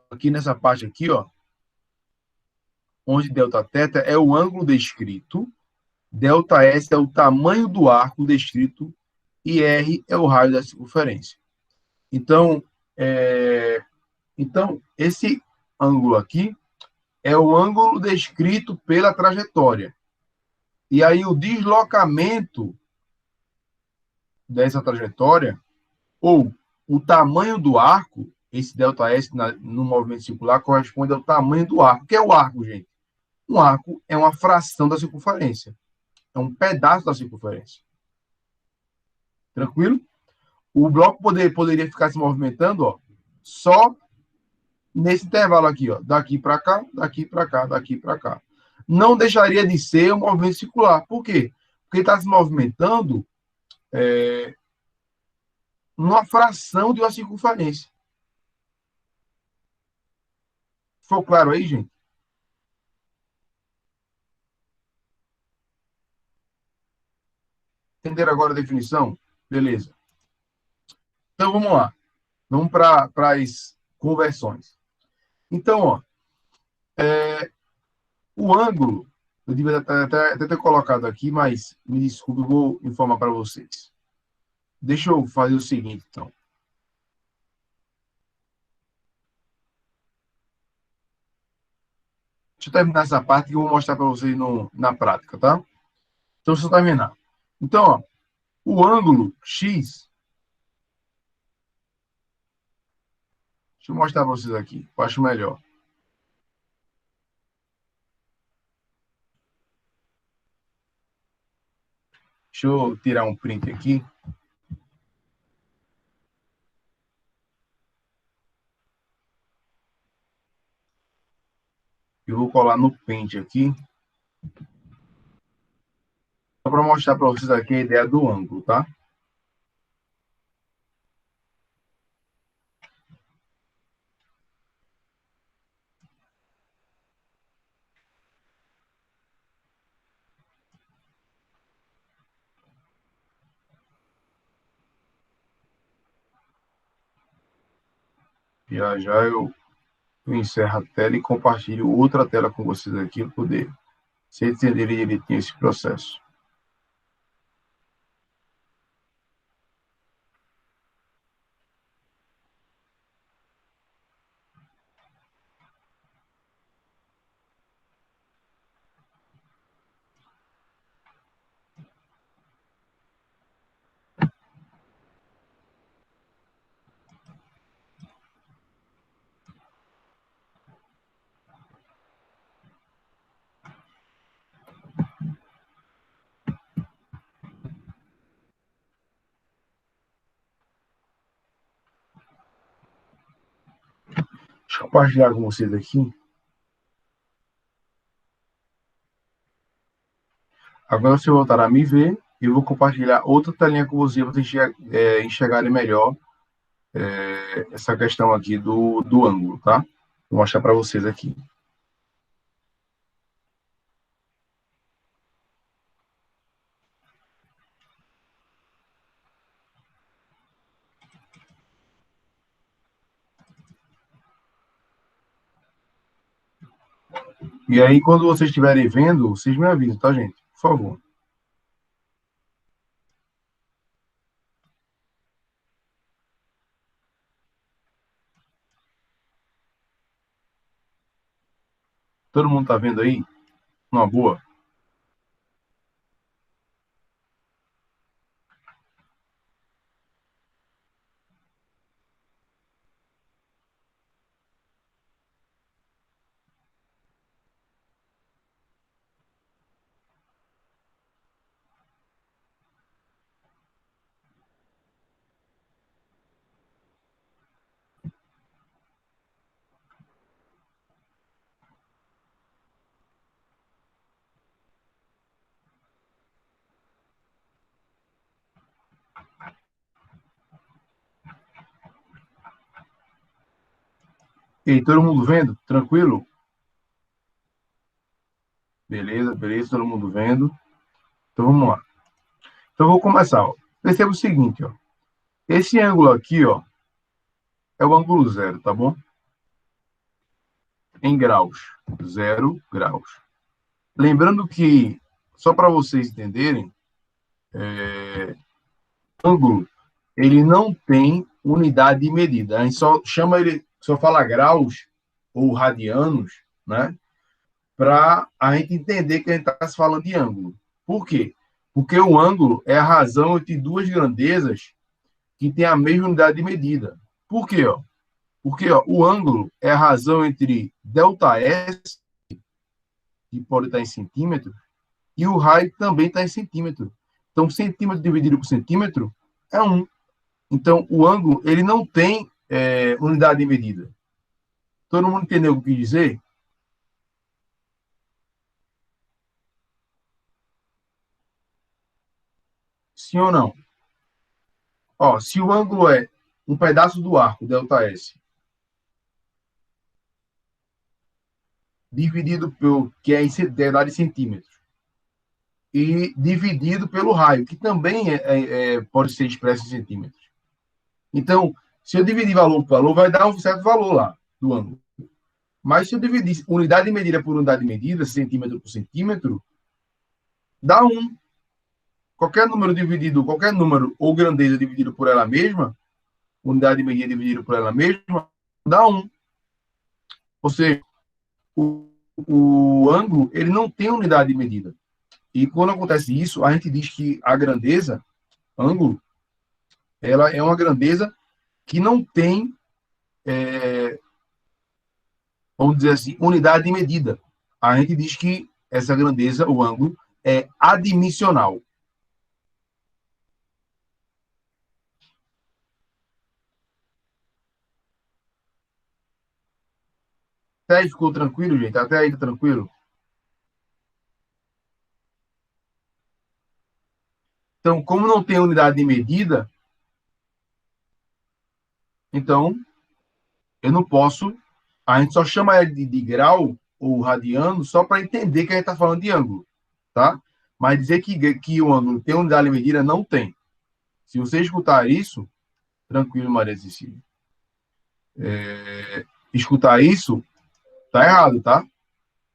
aqui nessa parte aqui, ó, onde delta teta é o ângulo descrito, delta S é o tamanho do arco descrito e R é o raio da circunferência. Então, esse ângulo aqui é o ângulo descrito pela trajetória. E aí o deslocamento dessa trajetória, ou o tamanho do arco, esse ΔS no movimento circular corresponde ao tamanho do arco. O que é o arco, gente? Um arco é uma fração da circunferência. É um pedaço da circunferência. Tranquilo? O bloco poderia ficar se movimentando, ó, só nesse intervalo aqui, ó, daqui para cá, daqui para cá, daqui para cá. Não deixaria de ser um movimento circular. Por quê? Porque está se movimentando numa fração de uma circunferência. Ficou claro aí, gente? Entenderam agora a definição? Beleza. Então, vamos lá. Vamos para as conversões. Então, ó, o ângulo, eu devia até ter colocado aqui, mas me desculpe, eu vou informar para vocês. Deixa eu fazer o seguinte, então. Deixa eu terminar essa parte que eu vou mostrar para vocês na prática, tá? Então, deixa eu terminar. Então, ó, o ângulo X, deixa eu mostrar para vocês aqui, eu acho melhor. Deixa eu tirar um print aqui. Eu vou colar no Paint aqui. Só para mostrar para vocês aqui a ideia do ângulo, tá? Já já eu encerro a tela e compartilho outra tela com vocês aqui para poder vocês entenderem direitinho esse processo. Deixa eu compartilhar com vocês aqui. Agora você voltará a me ver e eu vou compartilhar outra telinha com você para vocês enxergarem melhor essa questão aqui do ângulo, tá? Vou mostrar para vocês aqui. E aí, quando vocês estiverem vendo, vocês me avisam, tá, gente? Por favor. Todo mundo tá vendo aí? Uma boa? Ok, todo mundo vendo? Tranquilo? Beleza, beleza, todo mundo vendo. Então vamos lá. Então eu vou começar, ó. Perceba o seguinte, ó. Esse ângulo aqui, ó, é o ângulo zero, tá bom? Em graus. 0 graus. Lembrando que, só para vocês entenderem, ângulo, ele não tem unidade de medida. A gente só chama ele, só fala graus ou radianos, né? Para a gente entender que a gente está se falando de ângulo. Por quê? Porque o ângulo é a razão entre duas grandezas que têm a mesma unidade de medida. Por quê? Ó? Porque ó, o ângulo é a razão entre ΔS, que pode estar em centímetro, e o raio também está em centímetro. Então, centímetro dividido por centímetro é 1. Então, o ângulo ele não tem unidade de medida. Todo mundo entendeu o que eu quis dizer? Sim ou não? Ó, se o ângulo é um pedaço do arco, ΔS, dividido pelo, que é em unidade de centímetros, e dividido pelo raio, que também pode ser expresso em centímetros. Então, se eu dividir valor por valor, vai dar um certo valor lá do ângulo. Mas se eu dividir unidade de medida por unidade de medida, centímetro por centímetro, dá 1. Qualquer número dividido, qualquer número ou grandeza dividido por ela mesma, unidade de medida dividida por ela mesma, dá 1. Ou seja, o ângulo ele não tem unidade de medida. E quando acontece isso, a gente diz que a grandeza, ângulo, ela é uma grandeza que não tem, vamos dizer assim, unidade de medida. A gente diz que essa grandeza, o ângulo, é adimensional. Até aí ficou tranquilo, gente? Até aí tá tranquilo? Então, como não tem unidade de medida, então eu não posso. A gente só chama ele de grau ou radiano só para entender que a gente está falando de ângulo, tá? Mas dizer que o ângulo tem unidade de medida, não tem. Se você escutar isso, tranquilo, Maria Cecília. Escutar isso, tá errado, tá?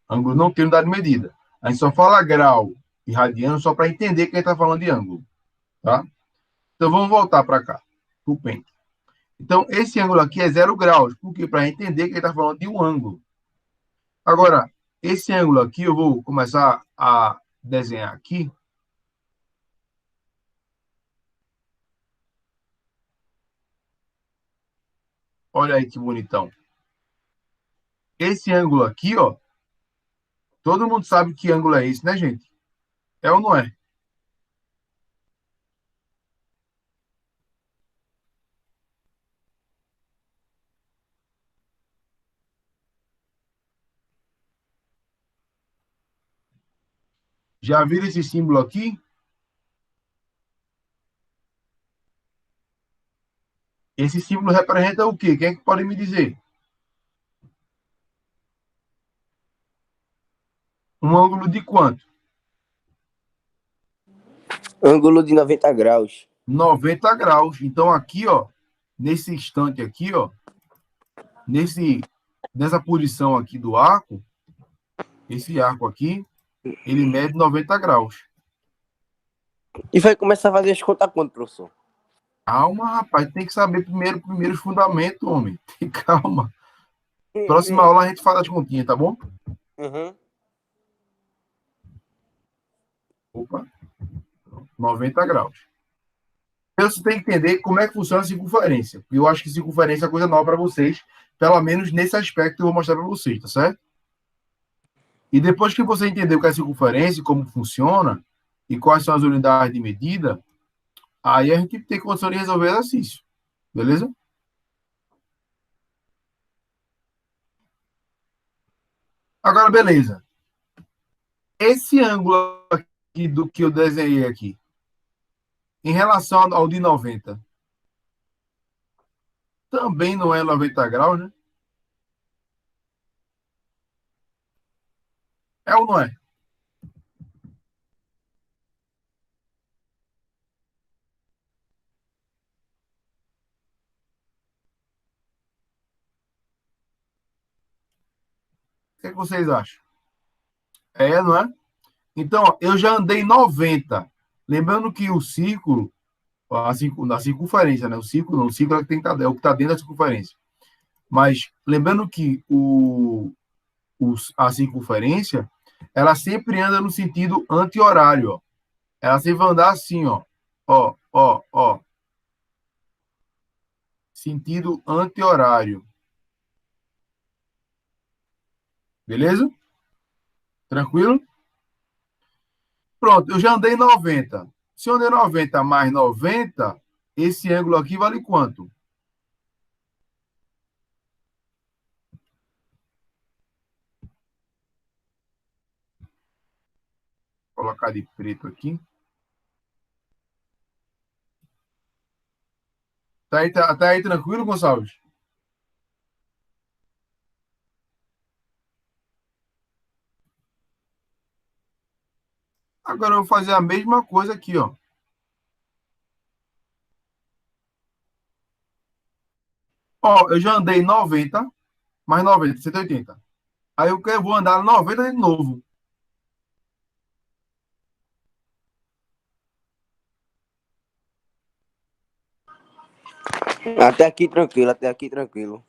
Ângulo não tem unidade de medida. A gente só fala grau e radiano só para entender que a gente está falando de ângulo, tá? Então vamos voltar para cá, o pente. Então, esse ângulo aqui é 0 graus, porque para entender que ele está falando de um ângulo. Agora, esse ângulo aqui, eu vou começar a desenhar aqui. Olha aí que bonitão. Esse ângulo aqui, ó, todo mundo sabe que ângulo é esse, né, gente? É ou não é? Já viram esse símbolo aqui? Esse símbolo representa o quê? Quem é que pode me dizer? Um ângulo de quanto? Ângulo de 90 graus. 90 graus. Então, aqui, ó, nesse instante aqui, ó, nessa posição aqui do arco, esse arco aqui, ele mede 90 graus. E vai começar a fazer as contas quando, professor? Calma, rapaz, tem que saber primeiro os fundamentos, homem. Calma. Próxima aula a gente faz as continhas, tá bom? Uhum. Opa, 90 graus. Então, você tem que entender como é que funciona a circunferência. Porque eu acho que circunferência é coisa nova para vocês. Pelo menos nesse aspecto eu vou mostrar para vocês, tá certo? E depois que você entender o que é circunferência, como funciona, e quais são as unidades de medida, aí a gente tem condição de resolver exercício. Beleza? Agora, beleza. Esse ângulo aqui do que eu desenhei aqui, em relação ao de 90, também não é 90 graus, né? É ou não é? O que é que vocês acham? É, não é? Então, ó, eu já andei 90. Lembrando que o círculo, na circunferência, né? O círculo não, o círculo é o que é o que está dentro da circunferência. Mas lembrando que a circunferência, ela sempre anda no sentido anti-horário, ó. Ela sempre vai andar assim, ó. Ó, ó, ó. Sentido anti-horário. Beleza? Tranquilo? Pronto, eu já andei 90. Se eu andei 90 mais 90, esse ângulo aqui vale quanto? Vou colocar de preto aqui. Tá aí tranquilo, Gonçalves? Agora eu vou fazer a mesma coisa aqui, ó. Ó, eu já andei 90 mais 90, 180. Aí eu vou andar 90 de novo. Até aqui tranquilo, até aqui tranquilo.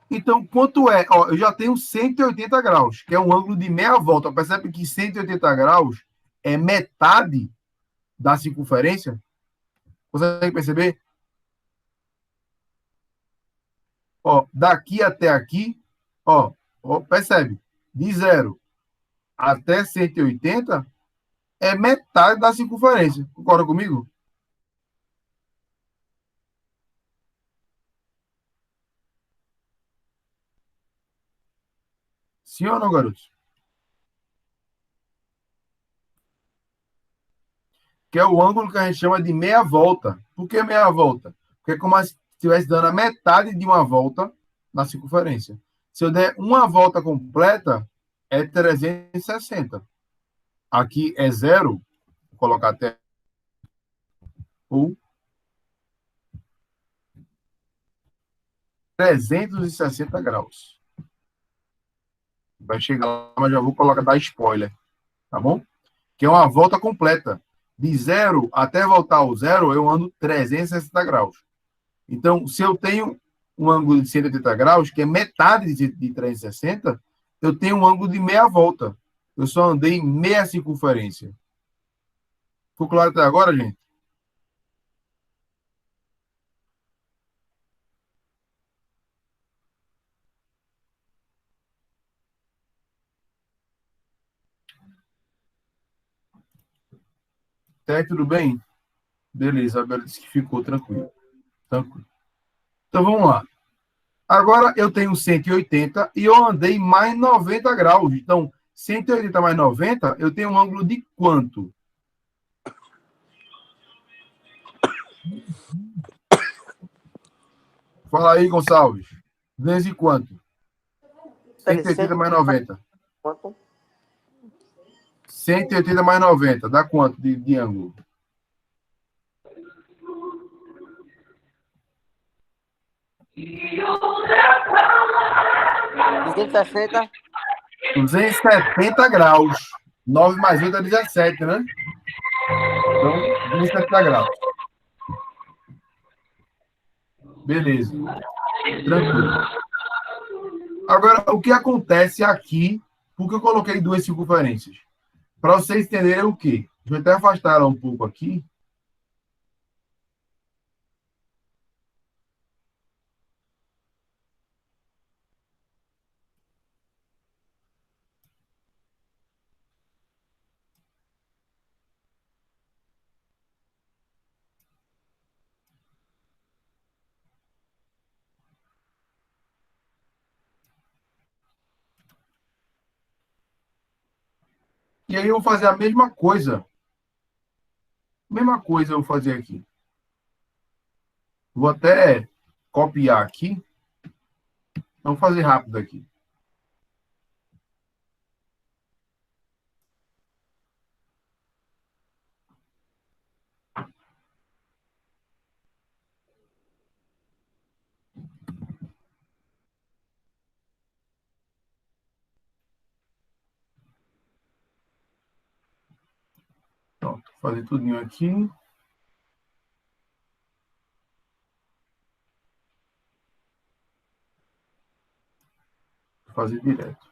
Então, quanto é? Ó, eu já tenho 180 graus, que é um ângulo de meia volta. Percebe que 180 graus é metade da circunferência? Consegue perceber? Ó, daqui até aqui, ó, percebe? De 0 até 180 é metade da circunferência. Concorda comigo? Sim ou não, garotos? Que é o ângulo que a gente chama de meia volta. Por que meia volta? Porque é como se estivesse dando a metade de uma volta na circunferência. Se eu der uma volta completa, é 360. Aqui é zero, vou colocar até ou 360 graus. Vai chegar lá, mas já vou colocar, dar spoiler, tá bom? Que é uma volta completa. De zero até voltar ao zero, eu ando 360 graus. Então, se eu tenho um ângulo de 180 graus, que é metade de 360, eu tenho um ângulo de meia volta. Eu só andei meia circunferência. Ficou claro até agora, gente? Até tudo bem? Beleza, a Bela disse que ficou tranquilo. Tranquilo. Então, vamos lá. Agora eu tenho 180 e eu andei mais 90 graus. Então, 180 mais 90, eu tenho um ângulo de quanto? Fala aí, Gonçalves. Vezes quanto? 180 mais 90. Quanto? 180 mais 90. Dá quanto de ângulo? 260? 270 graus. 9 mais 8 é 17, né? Então, 270 graus. Beleza. Tranquilo. Agora, o que acontece aqui? Por que eu coloquei duas circunferências? Para vocês entenderem o quê? Deixa eu até afastar ela um pouco aqui. E aí eu vou fazer a mesma coisa. Mesma coisa eu vou fazer aqui. Vou até copiar aqui. Vamos fazer rápido aqui. fazer tudinho aqui. Vou fazer direto.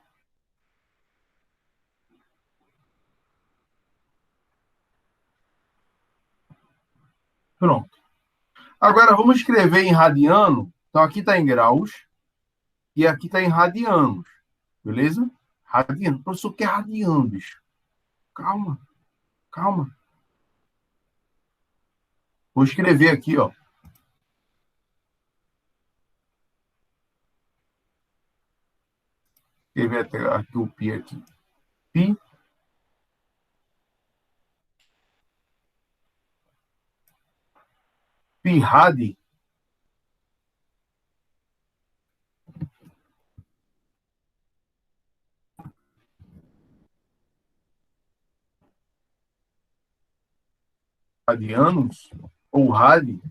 Pronto. Agora, vamos escrever em radiano. Então, aqui está em graus. E aqui está em radianos. Beleza? Radiano. Professor, o que é radiano, bicho? Calma. Calma. Vou escrever aqui, ó. Escrever até aqui o pi aqui. Pi. Pi radi. Radianos. Ou radi.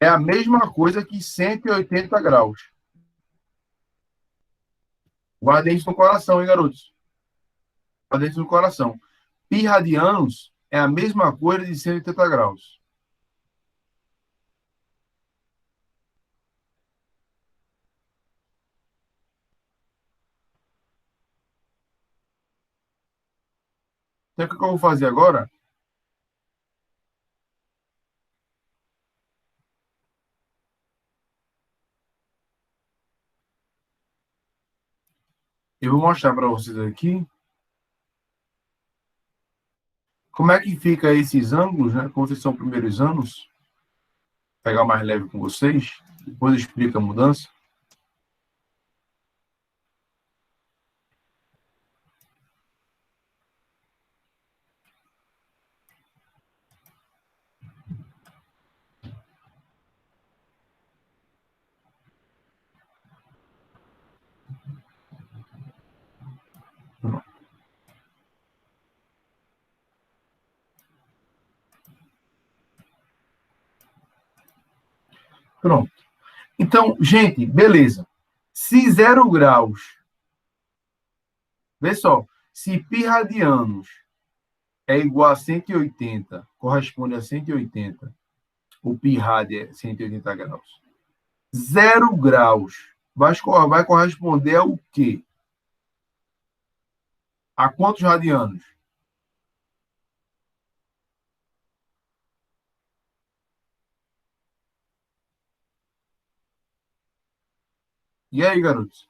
É a mesma coisa que 180 graus. Guardem isso no coração, hein, garotos? Guardem isso no coração. Pi radianos é a mesma coisa de 180 graus. Então, o que eu vou fazer agora? Eu vou mostrar para vocês aqui como é que fica esses ângulos, né? Como vocês são primeiros anos. Vou pegar mais leve com vocês. Depois eu explico a mudança. Pronto. Então, gente, beleza. Se 0 graus, vê só, se π radianos é igual a 180, corresponde a 180, o π rad é 180 graus. 0 graus vai corresponder ao quê? A quantos radianos? E aí, garotos?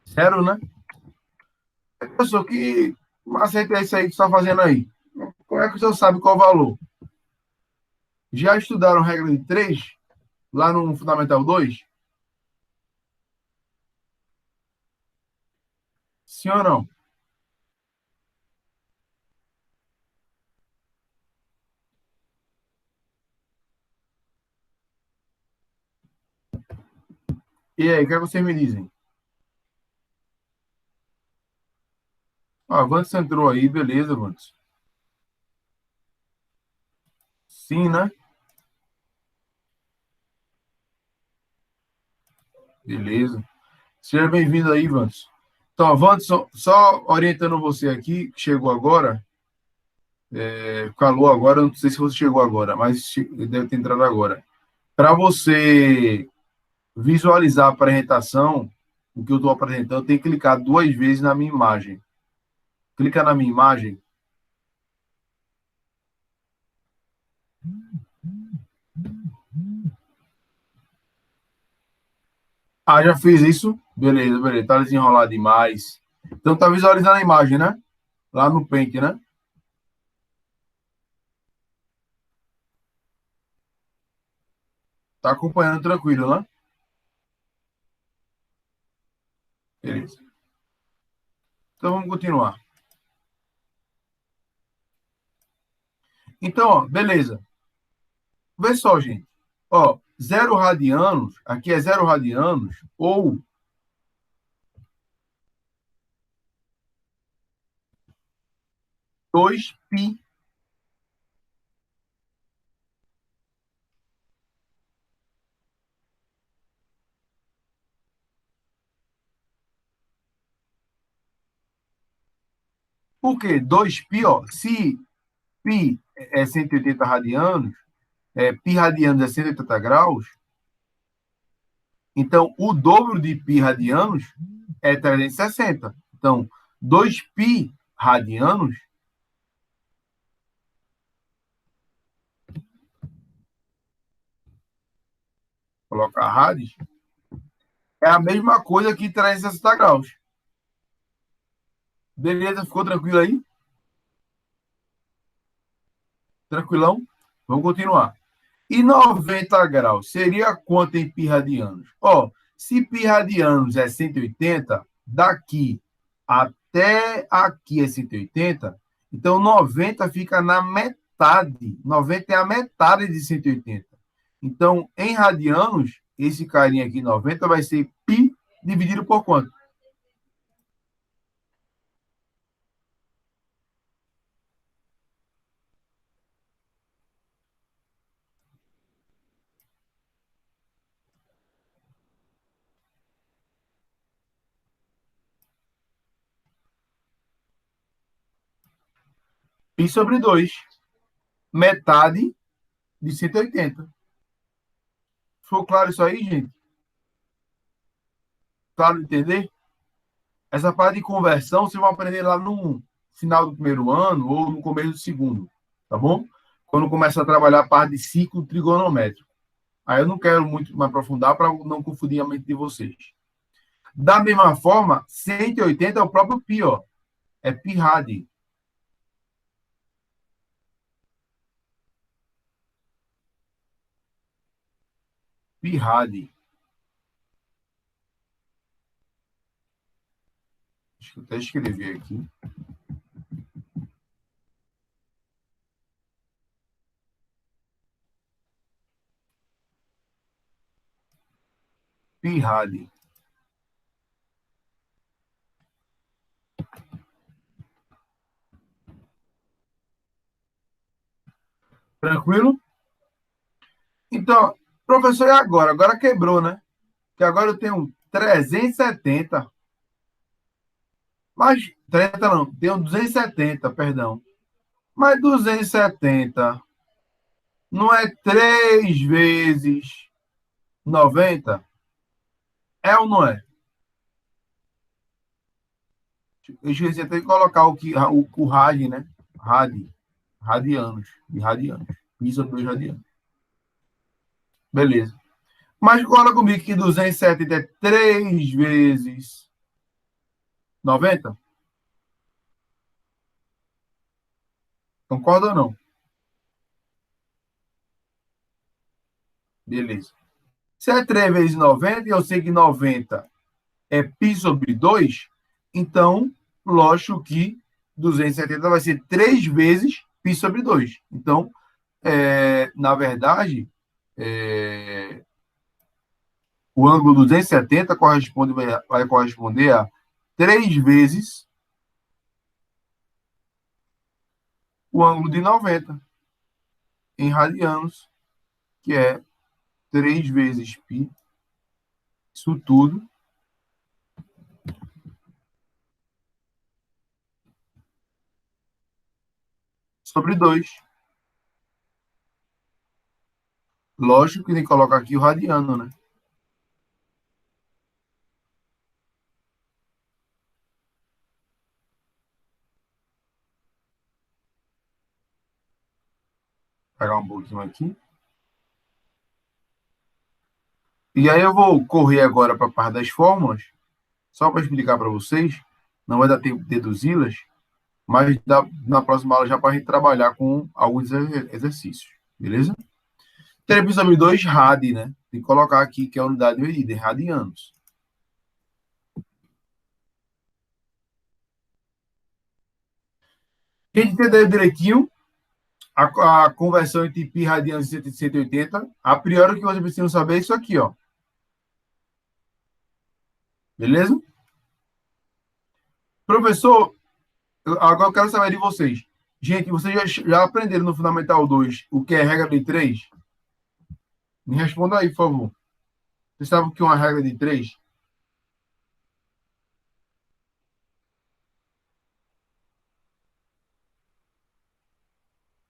Zero, né? Professor, que macete é isso aí que você está fazendo aí? Como é que o senhor sabe qual o valor? Já estudaram regra de 3 lá no Fundamental 2? Sim ou não? E aí, o que é que vocês me dizem? Ah, Vantes entrou aí, beleza, Vantes. Sim, né? Beleza. Seja bem-vindo aí, Vantes. Então, Vantes, só orientando você aqui, que chegou agora, calou agora, não sei se você chegou agora, mas deve ter entrado agora. Para você visualizar a apresentação, o que eu estou apresentando, tem que clicar 2 vezes na minha imagem. Clica na minha imagem. Ah, já fiz isso? Beleza, beleza. Tá desenrolado demais. Então tá visualizando a imagem, né? Lá no Paint, né? Tá acompanhando tranquilo, né? Beleza. Então vamos continuar. Então, ó, beleza. Vê só, gente. Ó, 0 radianos, aqui é 0 radianos, ou 2π. Por quê? 2π, ó, se π é 180 radianos, π radianos é 180 graus, então o dobro de π radianos é 360. Então, 2π radianos colocar radios, é a mesma coisa que 360 graus. Beleza? Ficou tranquilo aí? Tranquilão? Vamos continuar. E 90 graus seria quanto em π radianos? Ó, se π radianos é 180, daqui até aqui é 180, então 90 fica na metade. 90 é a metade de 180. Então, em radianos, esse carinha aqui, 90, vai ser π dividido por quanto? Π sobre 2. Metade de 180. Ficou claro isso aí, gente? Claro de entender? Essa parte de conversão vocês vão aprender lá no final do primeiro ano ou no começo do segundo, tá bom? Quando começa a trabalhar a parte de ciclo trigonométrico. Aí eu não quero muito me aprofundar para não confundir a mente de vocês. Da mesma forma, 180 é o próprio π, ó. É π radi. Π radi. Deixa eu até escrever aqui. Π radi. Tranquilo? Então, professor, e agora? Agora quebrou, né? Que agora eu tenho 370. Mas 30 não, tenho 270, perdão. Mas 270 não é 3 vezes 90? É ou não é? Eu esqueci até de colocar o rad, né? Radianos. De radianos. Isso é 2 radianos. Beleza. Mas cola comigo que 270 é 3 vezes 90? Concorda ou não? Beleza. Se é 3 vezes 90, e eu sei que 90 é π sobre 2, então, lógico que 270 vai ser 3 vezes π sobre 2. Então, na verdade, o ângulo 270 vai corresponder a 3 vezes o ângulo de 90 em radianos, que é 3 vezes π, isso tudo, sobre 2. Lógico que tem que colocar aqui o radiano, né? Vou pegar um pouquinho aqui. E aí eu vou correr agora para a parte das fórmulas, só para explicar para vocês. Não vai dar tempo de deduzi-las, mas na próxima aula já para a gente trabalhar com alguns exercícios, beleza? Teremos sobre 2 rad, né? Tem que colocar aqui que é a unidade medida, em radianos. Quem entendeu direitinho a conversão entre π radianos e 180, a priori o que vocês precisam saber é isso aqui, ó. Beleza? Professor, agora eu quero saber de vocês. Gente, vocês já aprenderam no Fundamental 2 o que é regra de 3? Me responda aí, por favor. Vocês sabem o que é uma regra de 3?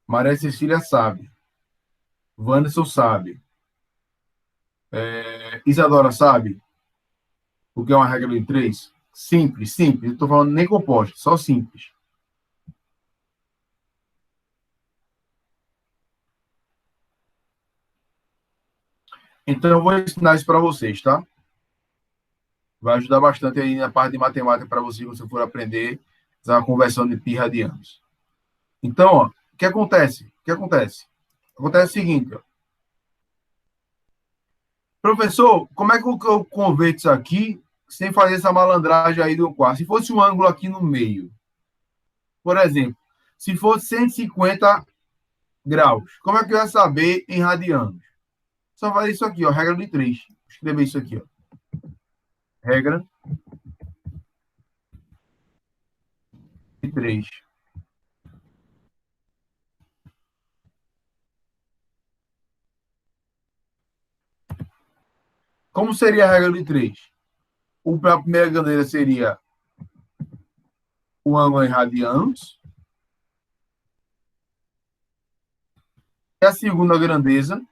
Maria Cecília sabe. Wanderson sabe. Isadora sabe o que é uma regra de 3? Simples, simples. Não estou falando nem composto, só simples. Então, eu vou ensinar isso para vocês, tá? Vai ajudar bastante aí na parte de matemática para vocês, quando você for aprender a conversão de pi radianos. Então, ó, o que acontece? O que acontece? Acontece o seguinte, ó. Professor, como é que eu converto isso aqui sem fazer essa malandragem aí do quarto? Se fosse um ângulo aqui no meio, por exemplo, se fosse 150 graus, como é que eu ia saber em radianos? Só fazer isso aqui, ó, regra de 3. Escrever isso aqui, ó. Regra de 3. Como seria a regra de 3? A primeira grandeza seria o ângulo em radianos. E a segunda grandeza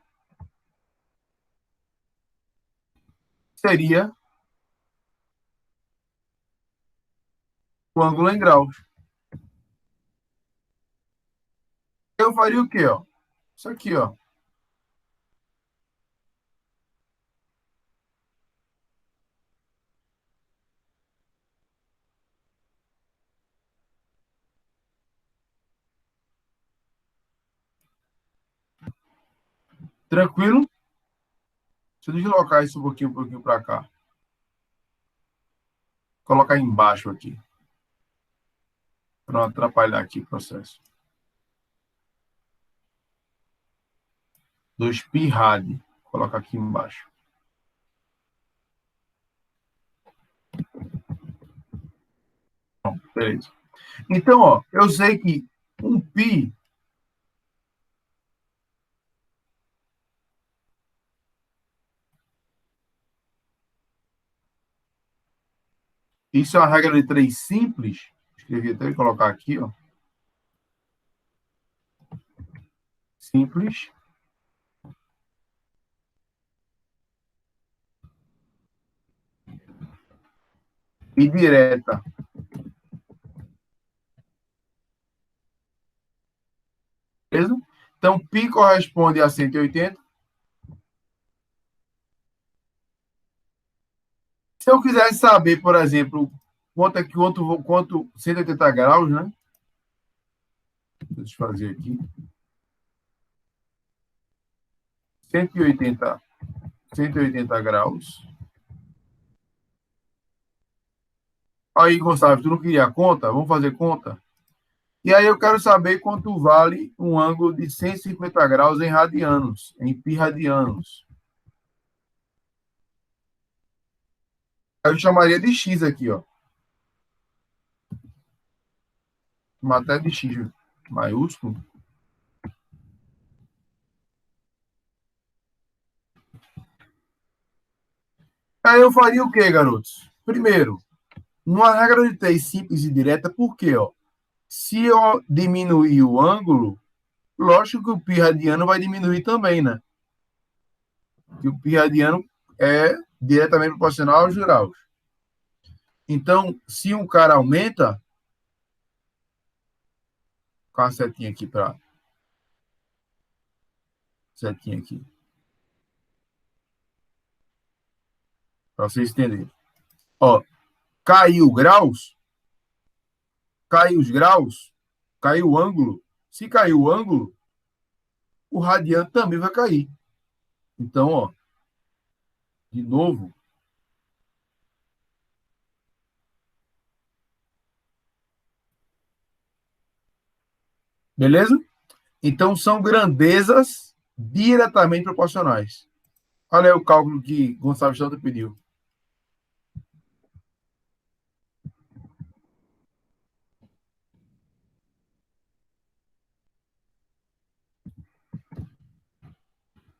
seria o ângulo em graus. Eu faria o quê, ó? Isso aqui, ó. Tranquilo? Deixa eu deslocar isso um pouquinho para cá. Colocar embaixo aqui. Para não atrapalhar aqui o processo. 2π rad. Coloca aqui embaixo. Bom, beleza. Então, ó, eu sei que um π isso é uma regra de 3 simples. Escrevi até e colocar aqui, ó. Simples. E direta. Beleza? Então, π corresponde a 180. Se eu quisesse saber, por exemplo, quanto 180 graus, né? Deixa eu fazer aqui. 180, 180 graus. Aí, Gonçalves, tu não queria conta? Vamos fazer conta? E aí eu quero saber quanto vale um ângulo de 150 graus em radianos, em pi radianos. Eu chamaria de x aqui, ó. Matéria de x maiúsculo. Aí eu faria o quê, garotos? Primeiro, numa regra de 3 simples e direta, por quê, ó? Se eu diminuir o ângulo, lógico que o pi radiano vai diminuir também, né? Que o pi radiano é diretamente proporcional aos graus. Então, se um cara aumenta, com a setinha aqui para setinha aqui, para vocês entenderem. Ó, caiu graus, caiu os graus, caiu o ângulo. Se caiu o ângulo, o radiano também vai cair. Então, ó, de novo. Beleza? Então, são grandezas diretamente proporcionais. Olha aí o cálculo que Gonçalves tanto pediu.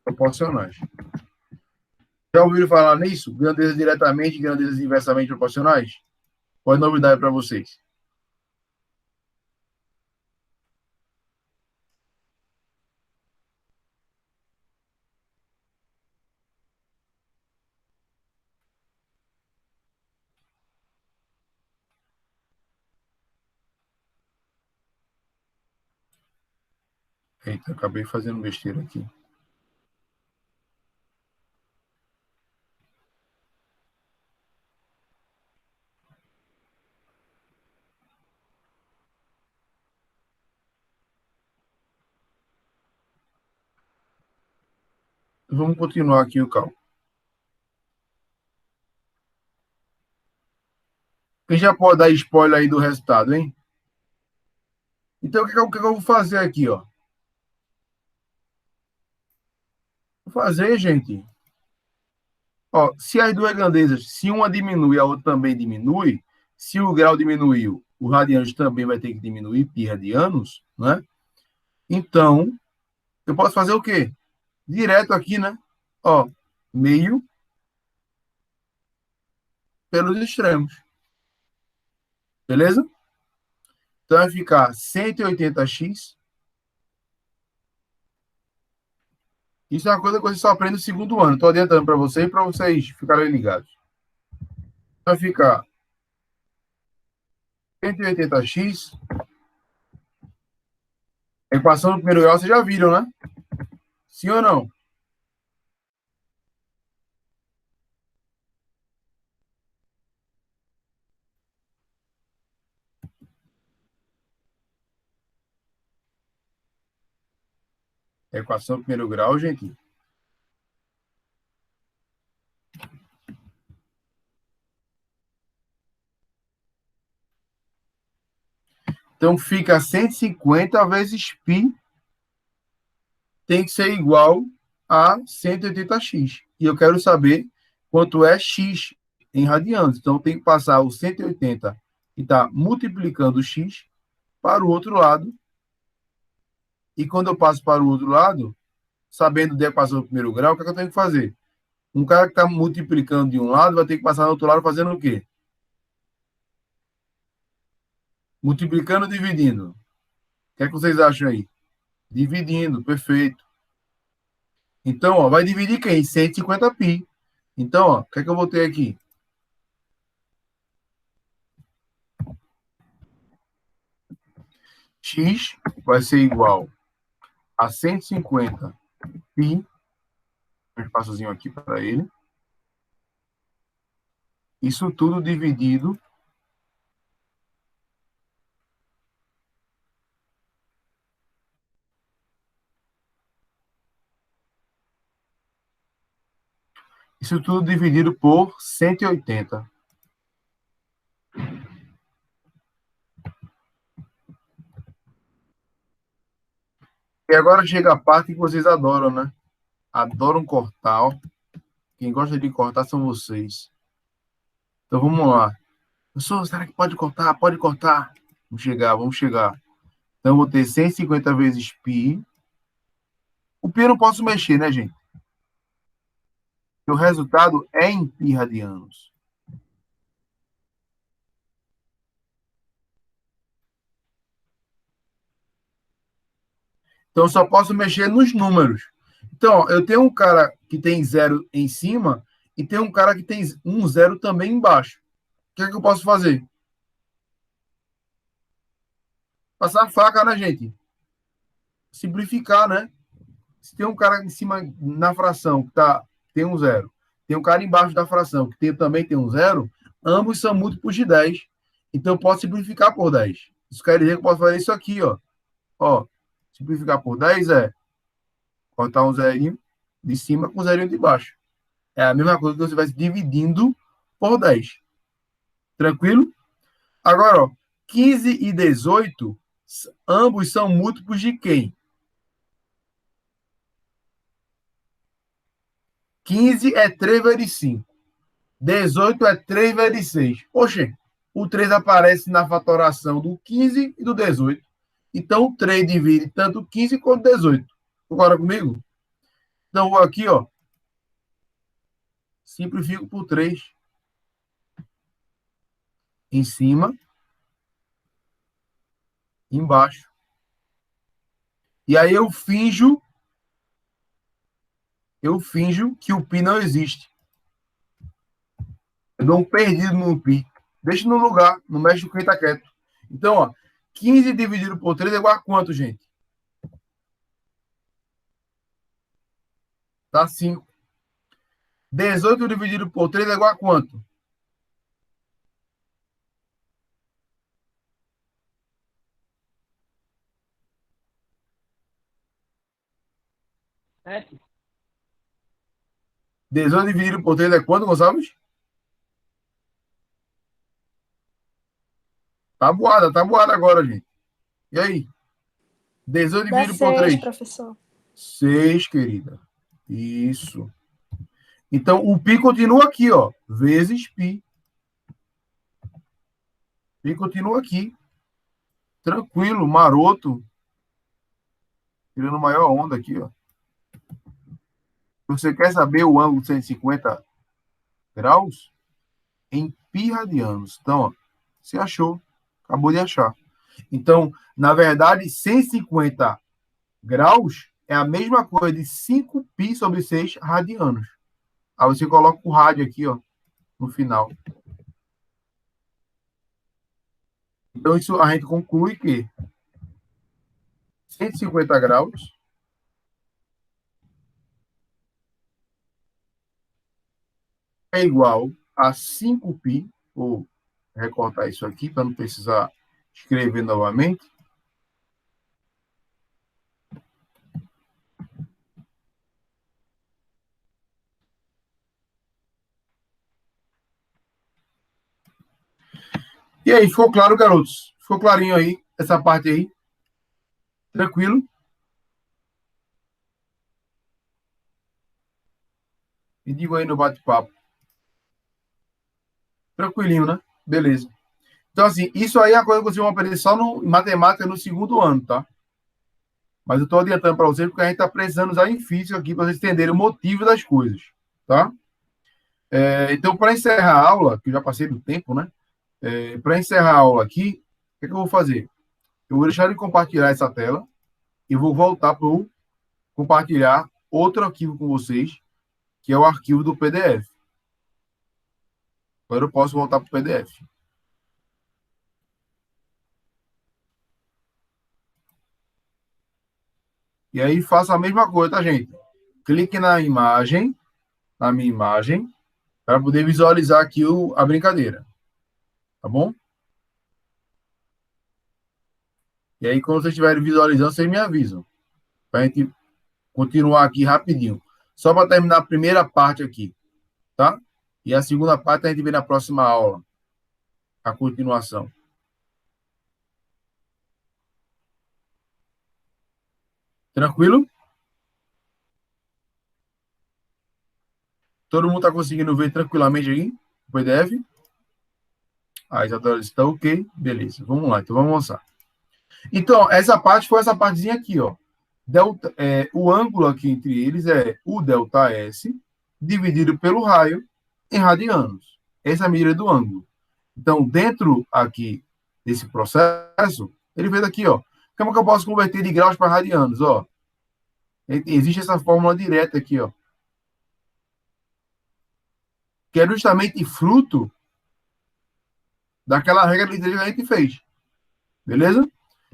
proporcionais. Já ouviram falar nisso? Grandezas diretamente e grandezas inversamente proporcionais? Qual é a novidade para vocês? Eita, acabei fazendo besteira aqui. Vamos continuar aqui o cálculo. Quem já pode dar spoiler aí do resultado, hein? Então, o que eu vou fazer aqui, ó? Vou fazer, gente. Ó, se as duas grandezas, se uma diminui, a outra também diminui, se o grau diminuiu, o radianos também vai ter que diminuir, pi radianos, né? Então, eu posso fazer o quê? Direto aqui, né? Ó, meio pelos extremos. Beleza? Então, vai ficar 180x. Isso é uma coisa que você só aprende no segundo ano. Estou adiantando para vocês ficarem ligados. Vai ficar 180x. A equação do primeiro grau vocês já viram, né? Sim ou não? A equação do primeiro grau, gente. Então, fica 150 vezes π tem que ser igual a 180x. E eu quero saber quanto é x em radianos. Então, tem que passar o 180 que está multiplicando x para o outro lado. E quando eu passo para o outro lado, sabendo da equação do primeiro grau, o que é que eu tenho que fazer? Um cara que está multiplicando de um lado vai ter que passar no outro lado fazendo o quê? Multiplicando, dividindo. O que é que vocês acham aí? Dividindo, perfeito. Então, ó, vai dividir quem? 150π. Então, ó, o que é que eu vou ter aqui? X vai ser igual a 150π. Um espaçozinho aqui para ele. Isso tudo dividido por 180. E agora chega a parte que vocês adoram, né? Adoram cortar, ó. Quem gosta de cortar são vocês. Então vamos lá. Professor, será que pode cortar? Pode cortar. Vamos chegar. Então eu vou ter 150 vezes π. O π eu não posso mexer, né, gente? O resultado é em π radianos. Então, eu só posso mexer nos números. Então, ó, eu tenho um cara que tem 0 em cima e tem um cara que tem um 0 também embaixo. O que é que eu posso fazer? Passar a faca, né, gente? Simplificar, né? Se tem um cara em cima na fração que tem um 0, tem um cara embaixo da fração que também tem um 0, ambos são múltiplos de 10. Então, eu posso simplificar por 10. Isso quer dizer que eu posso fazer isso aqui, ó. Ó, simplificar por 10 é cortar um zerinho de cima com um zerinho de baixo. É a mesma coisa que você vai dividindo por 10. Tranquilo? Agora, ó, 15 e 18, ambos são múltiplos de quem? 15 é 3 vezes 5. 18 é 3 vezes 6. Oxe, o 3 aparece na fatoração do 15 e do 18. Então, o 3 divide tanto 15 quanto 18. Concorda comigo? Então, vou aqui, ó. Simplifico por 3. Em cima. Embaixo. E aí eu finjo que o pi não existe. Eu dou um perdido no pi. Deixa no lugar, não mexe com quem tá quieto. Então, ó, 15 dividido por 3 é igual a quanto, gente? Dá 5. 18 dividido por 3 é igual a quanto? É. 18 dividido por 3 é quanto, Gonçalves? Tá boada agora, gente. E aí? 18 Dá dividido por 6, 3. professor. 6, querida. Isso. Então, o pi continua aqui, ó. Vezes pi. Pi continua aqui. Tranquilo, maroto. Tirando maior onda aqui, ó. Você quer saber o ângulo de 150 graus? Em pi radianos. Então, ó, você achou. Acabou de achar. Então, na verdade, 150 graus é a mesma coisa de 5π sobre 6 radianos. Aí você coloca o rádio aqui, ó, no final. Então, isso a gente conclui que 150 graus é igual a 5π, vou recortar isso aqui para não precisar escrever novamente. E aí, ficou claro, garotos? Ficou clarinho aí, essa parte aí? Tranquilo? Me diga aí no bate-papo. Tranquilinho, né? Beleza. Então, assim, isso aí é a coisa que vocês vão aprender só em matemática no segundo ano, tá? Mas eu estou adiantando para vocês porque a gente está precisando usar em física aqui para vocês entenderem o motivo das coisas, tá? Então, para encerrar a aula, que eu já passei do tempo, né? Para encerrar a aula aqui, o que eu vou fazer? Eu vou deixar de compartilhar essa tela e vou voltar para compartilhar outro arquivo com vocês, que é o arquivo do PDF. Agora eu posso voltar para o PDF. E aí faça a mesma coisa, tá, gente? Clique na imagem, na minha imagem, para poder visualizar aqui a brincadeira. Tá bom? E aí, quando vocês estiverem visualizando, vocês me avisam. Para a gente continuar aqui rapidinho. Só para terminar a primeira parte aqui. Tá? E a segunda parte a gente vê na próxima aula. A continuação. Tranquilo? Todo mundo está conseguindo ver tranquilamente aí? O PDF? A Isadora está ok. Beleza. Vamos lá. Então, vamos avançar. Então, essa parte foi essa partezinha aqui, ó. Delta, o ângulo aqui entre eles é o ΔS dividido pelo raio em radianos. Essa é a medida do ângulo. Então, dentro aqui desse processo, ele fez aqui, ó. Como que eu posso converter de graus para radianos, ó? Existe essa fórmula direta aqui, ó. Que é justamente fruto daquela regra que a gente fez. Beleza?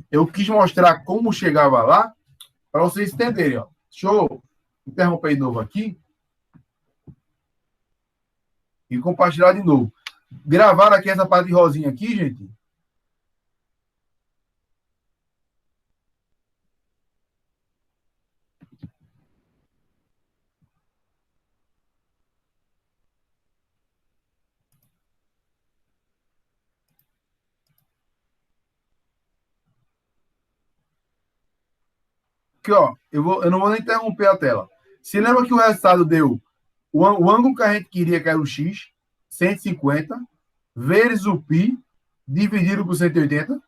Eu quis mostrar como chegava lá para vocês entenderem, ó. Deixa eu interromper de novo aqui e compartilhar de novo. Gravaram aqui essa parte de rosinha aqui, gente? Aqui, ó, eu não vou nem interromper a tela. Se lembra que o resultado deu o ângulo que a gente queria, que era o x, 150, vezes o π, dividido por 180.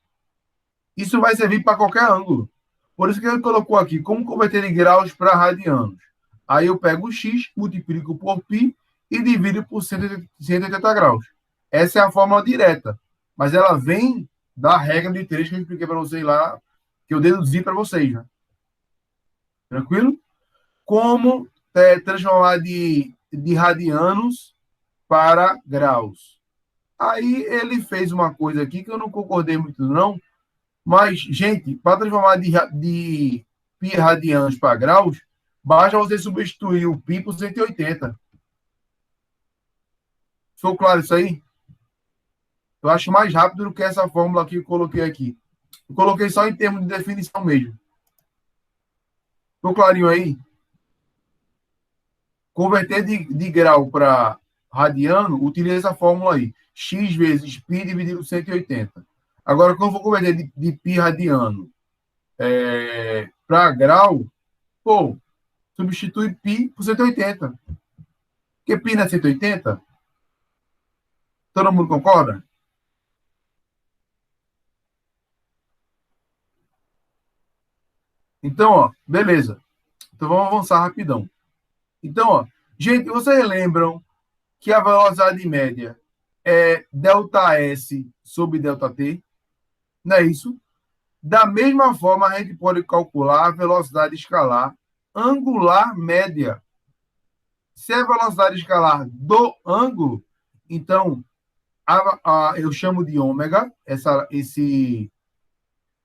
Isso vai servir para qualquer ângulo. Por isso que ele colocou aqui, como converter de graus para radianos. Aí eu pego o x, multiplico por π e divido por 180 graus. Essa é a fórmula direta, mas ela vem da regra de 3 que eu expliquei para vocês lá, que eu deduzi para vocês, né? Tranquilo? Como transformar de radianos para graus. Aí ele fez uma coisa aqui que eu não concordei muito, não. Mas, gente, para transformar de π radianos para graus, basta você substituir o π por 180. Ficou claro isso aí? Eu acho mais rápido do que essa fórmula que eu coloquei aqui. Eu coloquei só em termos de definição mesmo. Ficou clarinho aí? Converter de grau para radiano, utiliza essa fórmula aí. X vezes π dividido por 180. Agora, quando eu vou converter de π radiano para grau, pô, substitui π por 180. Porque π não é 180? Todo mundo concorda? Então, ó, beleza. Então, vamos avançar rapidão. Então, ó, gente, vocês lembram que a velocidade média é ΔS sobre ΔT? Não é isso? Da mesma forma, a gente pode calcular a velocidade escalar angular média. Se é a velocidade escalar do ângulo, então eu chamo de ômega, esse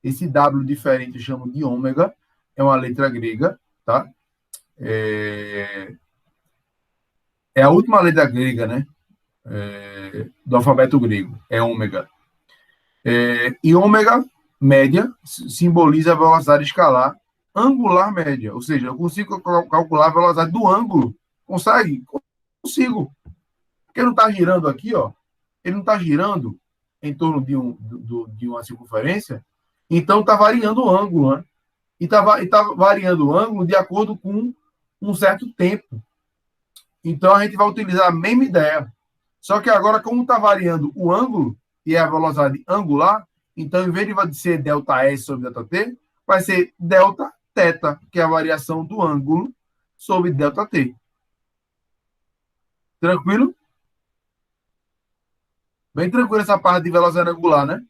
W diferente eu chamo de ômega, é uma letra grega, tá? É a última letra grega, né? Do alfabeto grego, é ômega. E ômega média simboliza a velocidade escalar angular média, ou seja, eu consigo calcular a velocidade do ângulo. Consegue? Consigo. Porque não está girando aqui, ó. Ele não está girando em torno de uma circunferência, então está variando o ângulo, né? E está variando o ângulo de acordo com um certo tempo. Então a gente vai utilizar a mesma ideia. Só que agora, como está variando o ângulo, e é a velocidade angular, então em vez de ser ΔS sobre ΔT, vai ser Δθ, que é a variação do ângulo sobre ΔT. Tranquilo? Bem tranquilo essa parte de velocidade angular, né?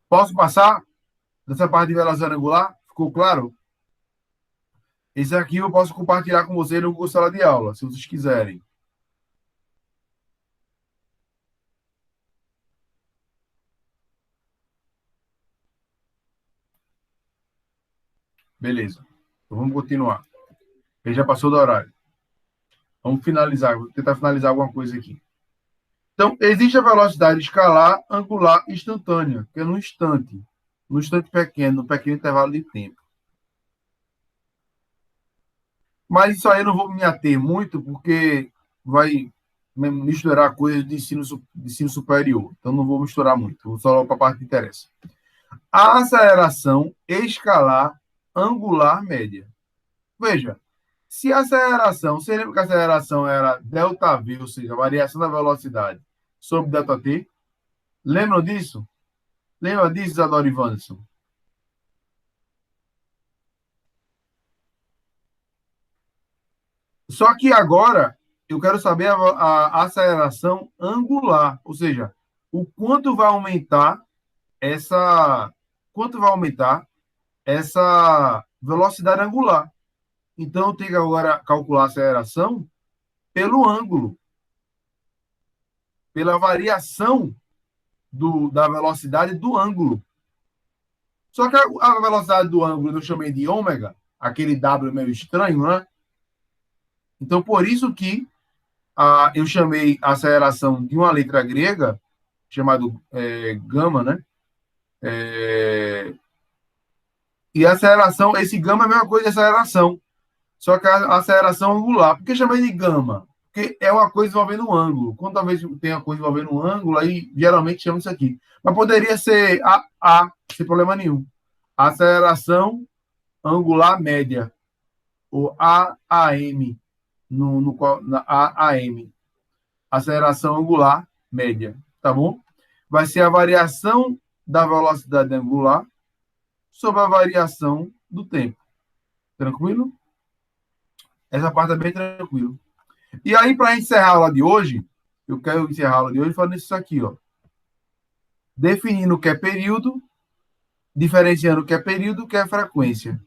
Posso passar dessa parte de velocidade angular? Ficou claro? Esse aqui eu posso compartilhar com vocês no Google Sala de Aula, se vocês quiserem. Beleza. Então, vamos continuar. Ele já passou do horário. Vamos finalizar. Vou tentar finalizar alguma coisa aqui. Então, existe a velocidade escalar angular instantânea, que é no instante pequeno, no pequeno intervalo de tempo. Mas isso aí eu não vou me ater muito, porque vai misturar coisas de ensino superior. Então, não vou misturar muito. Vou só para a parte que interessa. A aceleração escalar angular média. Veja, se a aceleração, você lembra que a aceleração era ΔV, ou seja, a variação da velocidade sobre ΔT? Lembram disso? Lembra disso, Isadora e Wanderson? Só que agora eu quero saber a aceleração angular, ou seja, o quanto vai aumentar essa velocidade angular. Então eu tenho que agora calcular a aceleração pelo ângulo, pela variação da velocidade do ângulo. Só que a velocidade do ângulo eu chamei de ômega, aquele W meio estranho, né? Então, por isso que eu chamei a aceleração de uma letra grega, chamado gama, né? E a aceleração, esse gama é a mesma coisa de aceleração, só que a aceleração angular. Por que chamei de gama? Porque é uma coisa envolvendo um ângulo. Quando talvez tenha uma coisa envolvendo um ângulo, aí geralmente chama isso aqui. Mas poderia ser sem problema nenhum. Aceleração angular média, ou AAM, na AAM. Aceleração angular média, tá bom? Vai ser a variação da velocidade angular sobre a variação do tempo. Tranquilo? Essa parte é bem tranquilo. E aí, para encerrar a aula de hoje, eu quero encerrar a aula de hoje falando isso aqui, ó. Definindo o que é período, diferenciando o que é período e o que é frequência.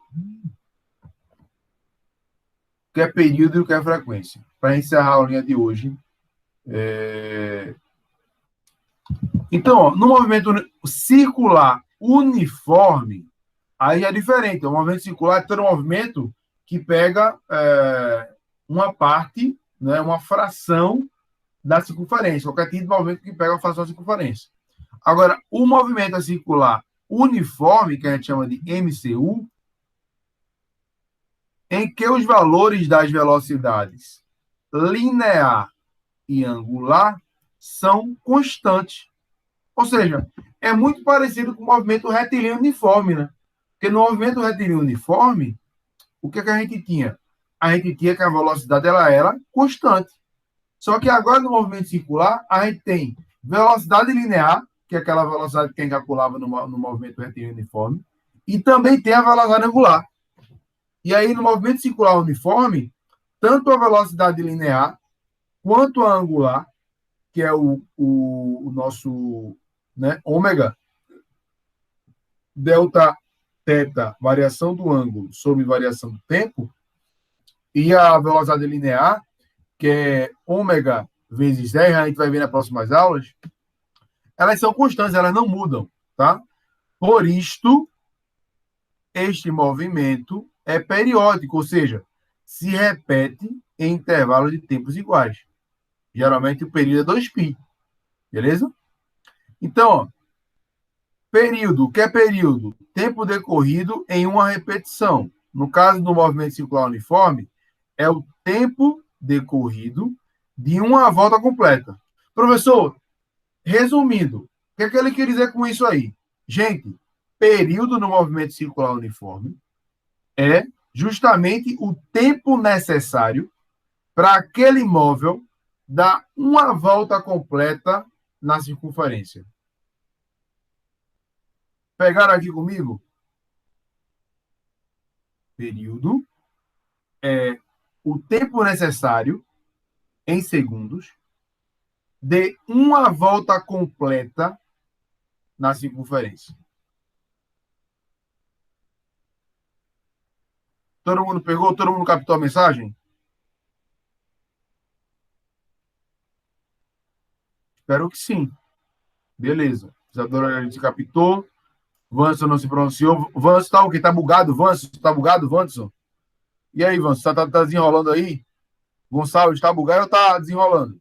O que é período e o que é frequência. Para encerrar a aulinha de hoje. Então, ó, no movimento circular uniforme, aí é diferente. O movimento circular é todo um movimento que pega uma parte, né, uma fração da circunferência. Qualquer tipo de movimento que pega uma fração da circunferência. Agora, o movimento circular uniforme, que a gente chama de MCU, em que os valores das velocidades linear e angular são constantes. Ou seja, é muito parecido com o movimento retilíneo uniforme, né? Porque no movimento retilíneo uniforme, o que a gente tinha? A gente tinha que a velocidade ela era constante. Só que agora no movimento circular, a gente tem velocidade linear, que é aquela velocidade que a gente calculava no movimento retilíneo uniforme, e também tem a velocidade angular. E aí, no movimento circular uniforme, tanto a velocidade linear quanto a angular, que é o nosso, né, ômega, delta, teta, variação do ângulo sobre variação do tempo, e a velocidade linear, que é ômega vezes 10, a gente vai ver nas próximas aulas, elas são constantes, elas não mudam, tá? Por isto, este movimento é periódico, ou seja, se repete em intervalos de tempos iguais. Geralmente o período é 2π, beleza? Então, ó, período, o que é período? Tempo decorrido em uma repetição. No caso do movimento circular uniforme, é o tempo decorrido de uma volta completa. Professor, resumindo, o que é que ele quer dizer com isso aí? Gente, período no movimento circular uniforme é justamente o tempo necessário para aquele móvel dar uma volta completa na circunferência. Pegaram aqui comigo? Período é o tempo necessário, em segundos, de uma volta completa na circunferência. Todo mundo pegou? Todo mundo captou a mensagem? Espero que sim. Beleza. Isadora, a gente captou. Vanson não se pronunciou. Vanson tá o quê? Tá bugado, Vanson? Tá bugado, Vanson? E aí, Vanson, tá desenrolando aí? Gonçalves, tá bugado ou tá desenrolando?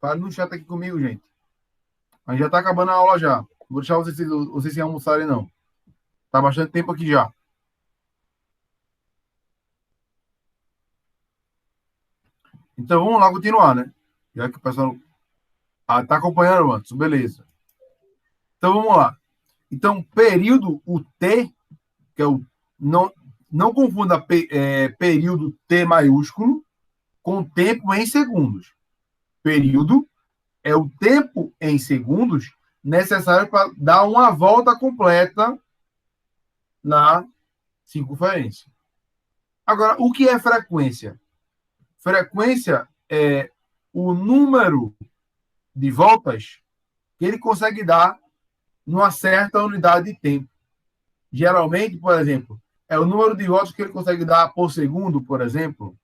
Fale no chat aqui comigo, gente. A gente já tá acabando a aula já. Vou deixar vocês sem almoçarem, não. Tá bastante tempo aqui já. Então, vamos lá continuar, né? Já que o pessoal... tá acompanhando, Vanson. Beleza. Então, vamos lá. Então, período, o T, que é o... Não confunda período T maiúsculo com tempo em segundos. Período é o tempo em segundos necessário para dar uma volta completa na circunferência. Agora, o que é frequência? Frequência é o número de voltas que ele consegue dar numa certa unidade de tempo. Geralmente, por exemplo, é o número de voltas que ele consegue dar por segundo, por exemplo.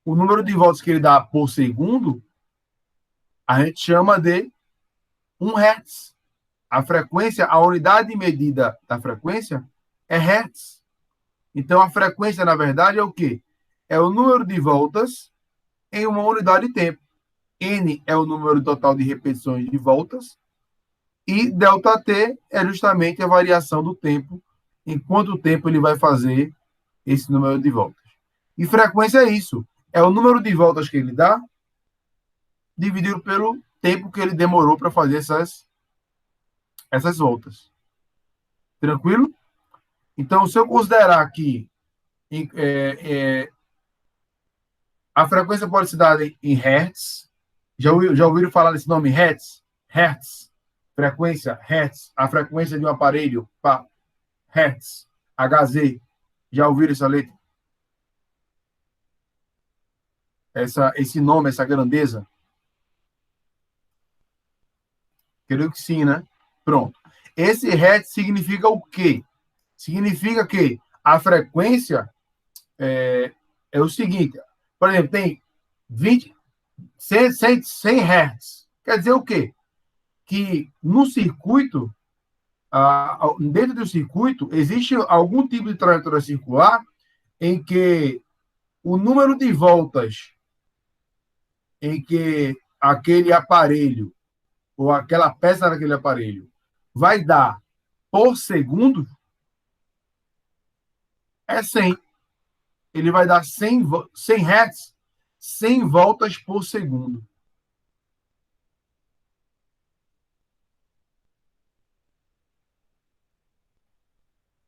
O número de voltas que ele dá por segundo, a gente chama de 1 Hz. A frequência, a unidade de medida da frequência é Hertz. Então, a frequência, na verdade, é o quê? É o número de voltas em uma unidade de tempo. N é o número total de repetições de voltas. E ΔT é justamente a variação do tempo, em quanto tempo ele vai fazer esse número de voltas. E frequência é isso. É o número de voltas que ele dá, dividido pelo tempo que ele demorou para fazer essas voltas. Tranquilo? Então, se eu considerar aqui A frequência pode ser dada em hertz. Já ouviram falar desse nome hertz? Hertz. Frequência hertz. A frequência de um aparelho, hertz. HZ. Já ouviram essa letra? Esse nome, essa grandeza? Creio que sim, né? Pronto. Esse hertz significa o quê? Significa que a frequência é o seguinte. Por exemplo, tem 100 hertz. Quer dizer o quê? Que no circuito, dentro do circuito, existe algum tipo de trajetória circular em que o número de voltas em que aquele aparelho ou aquela peça daquele aparelho vai dar por segundo é 100. Ele vai dar 100 hertz, 100 voltas por segundo.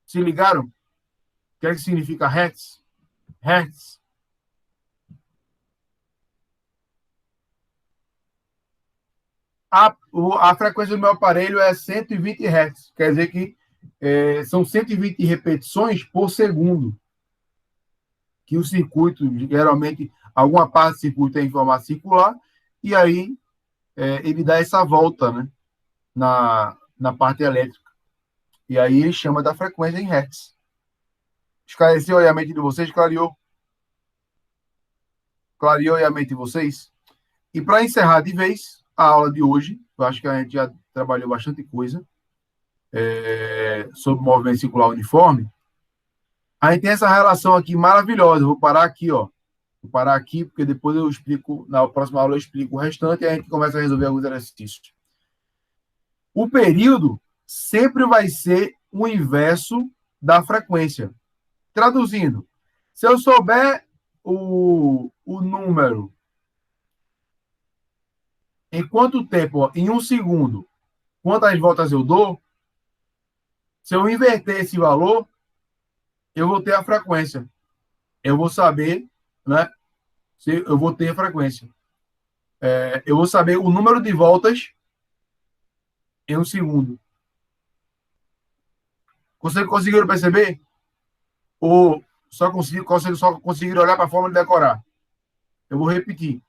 Se ligaram? O que é que significa hertz? Hertz. A frequência do meu aparelho é 120 hertz. Quer dizer que são 120 repetições por segundo. Que o circuito, geralmente, alguma parte do circuito é em formato circular, e aí ele dá essa volta, né, na parte elétrica. E aí ele chama da frequência em hertz. Esclareceu aí a mente de vocês? Clareou? Clareou aí a mente de vocês? E para encerrar de vez a aula de hoje, eu acho que a gente já trabalhou bastante coisa sobre movimento circular uniforme. A gente tem essa relação aqui maravilhosa. Eu vou parar aqui, ó. Vou parar aqui, porque depois eu explico, na próxima aula eu explico o restante e a gente começa a resolver alguns exercícios. O período sempre vai ser o inverso da frequência. Traduzindo, se eu souber o número em quanto tempo, ó, em um segundo, quantas voltas eu dou, se eu inverter esse valor, eu vou ter a frequência. Eu vou saber, né? Se eu vou ter a frequência. Eu vou saber o número de voltas em um segundo. Conseguiram perceber? Ou só conseguiram olhar para a forma de decorar? Eu vou repetir.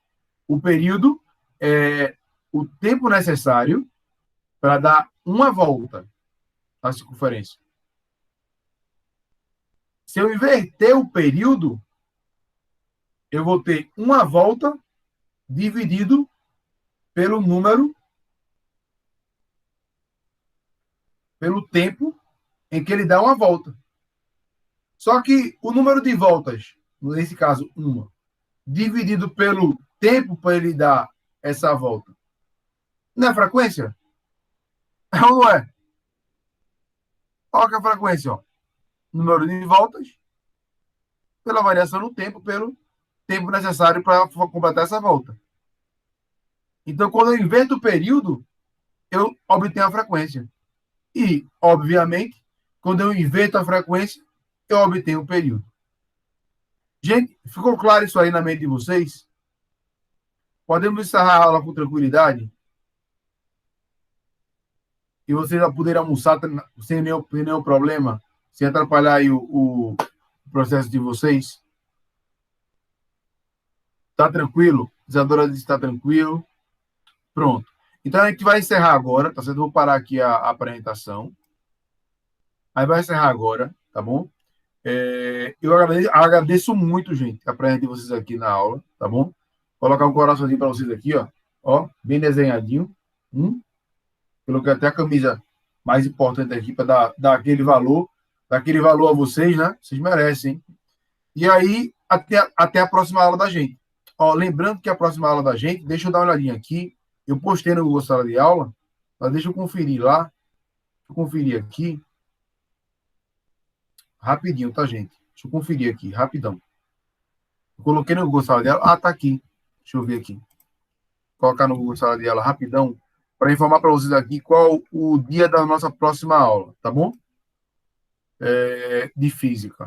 O período é o tempo necessário para dar uma volta à circunferência. Se eu inverter o período, eu vou ter uma volta dividido pelo tempo em que ele dá uma volta. Só que o número de voltas, nesse caso, uma, dividido pelo tempo para ele dar essa volta, não é frequência? É ou não é? Qual que é a frequência? Ó? Número de voltas pela variação no tempo, pelo tempo necessário para completar essa volta. Então, quando eu inverto o período, eu obtenho a frequência. E, obviamente, quando eu inverto a frequência, eu obtenho o período. Gente, ficou claro isso aí na mente de vocês? Podemos encerrar a aula com tranquilidade? E vocês já poderem almoçar sem nenhum problema, sem atrapalhar aí o processo de vocês? Tá tranquilo? Isadora disse que tá tranquilo. Pronto. Então, a gente vai encerrar agora, tá certo? Vou parar aqui a apresentação. Aí vai encerrar agora, tá bom? Eu agradeço muito, gente, a presença de vocês aqui na aula, tá bom? Vou colocar um coraçãozinho para vocês aqui, ó, bem desenhadinho. Coloquei até a camisa mais importante aqui para dar aquele valor a vocês, né? Vocês merecem, hein? E aí, até a próxima aula da gente. Ó, lembrando que a próxima aula da gente, deixa eu dar uma olhadinha aqui. Eu postei no Google Sala de Aula, mas deixa eu conferir lá. Deixa eu conferir aqui. Rapidinho, tá, gente? Deixa eu conferir aqui, rapidão. Eu coloquei no Google Sala de Aula. Ah, tá aqui. Deixa eu ver aqui. Vou colocar no Google Sala de Aula rapidão para informar para vocês aqui qual o dia da nossa próxima aula, tá bom? De física.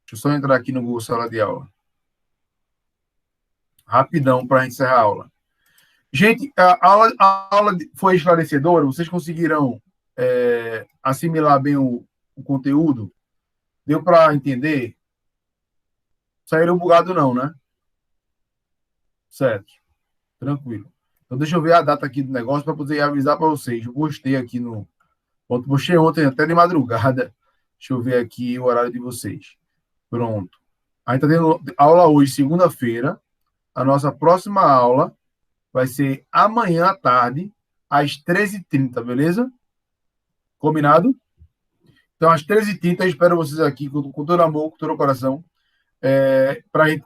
Deixa eu só entrar aqui no Google Sala de Aula. rapidão para a gente encerrar a aula. Gente, a aula foi esclarecedora? Vocês conseguiram assimilar bem o conteúdo? Deu para entender? Saíram bugado não, né? Certo. Tranquilo. Então, deixa eu ver a data aqui do negócio para poder avisar para vocês. Eu postei aqui no... Postei ontem até de madrugada. Deixa eu ver aqui o horário de vocês. Pronto. A gente está tendo aula hoje, segunda-feira. A nossa próxima aula vai ser amanhã à tarde, às 13h30, beleza? Combinado? Então, às 13h30, eu espero vocês aqui com todo amor, com todo o coração, para a gente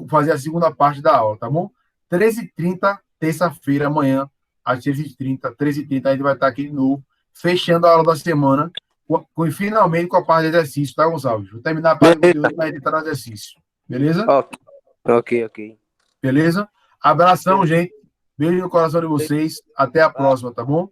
fazer a segunda parte da aula, tá bom? 13h30, terça-feira, amanhã, às 13h30, 13h30, a gente vai estar aqui de novo, fechando a aula da semana, finalmente com a parte de exercício, tá, Gonçalves? Vou terminar a parte de conteúdo para a gente entrar no exercício. Beleza? Ok. Beleza? Abração, gente. Beijo no coração de vocês. Até a próxima, tá bom?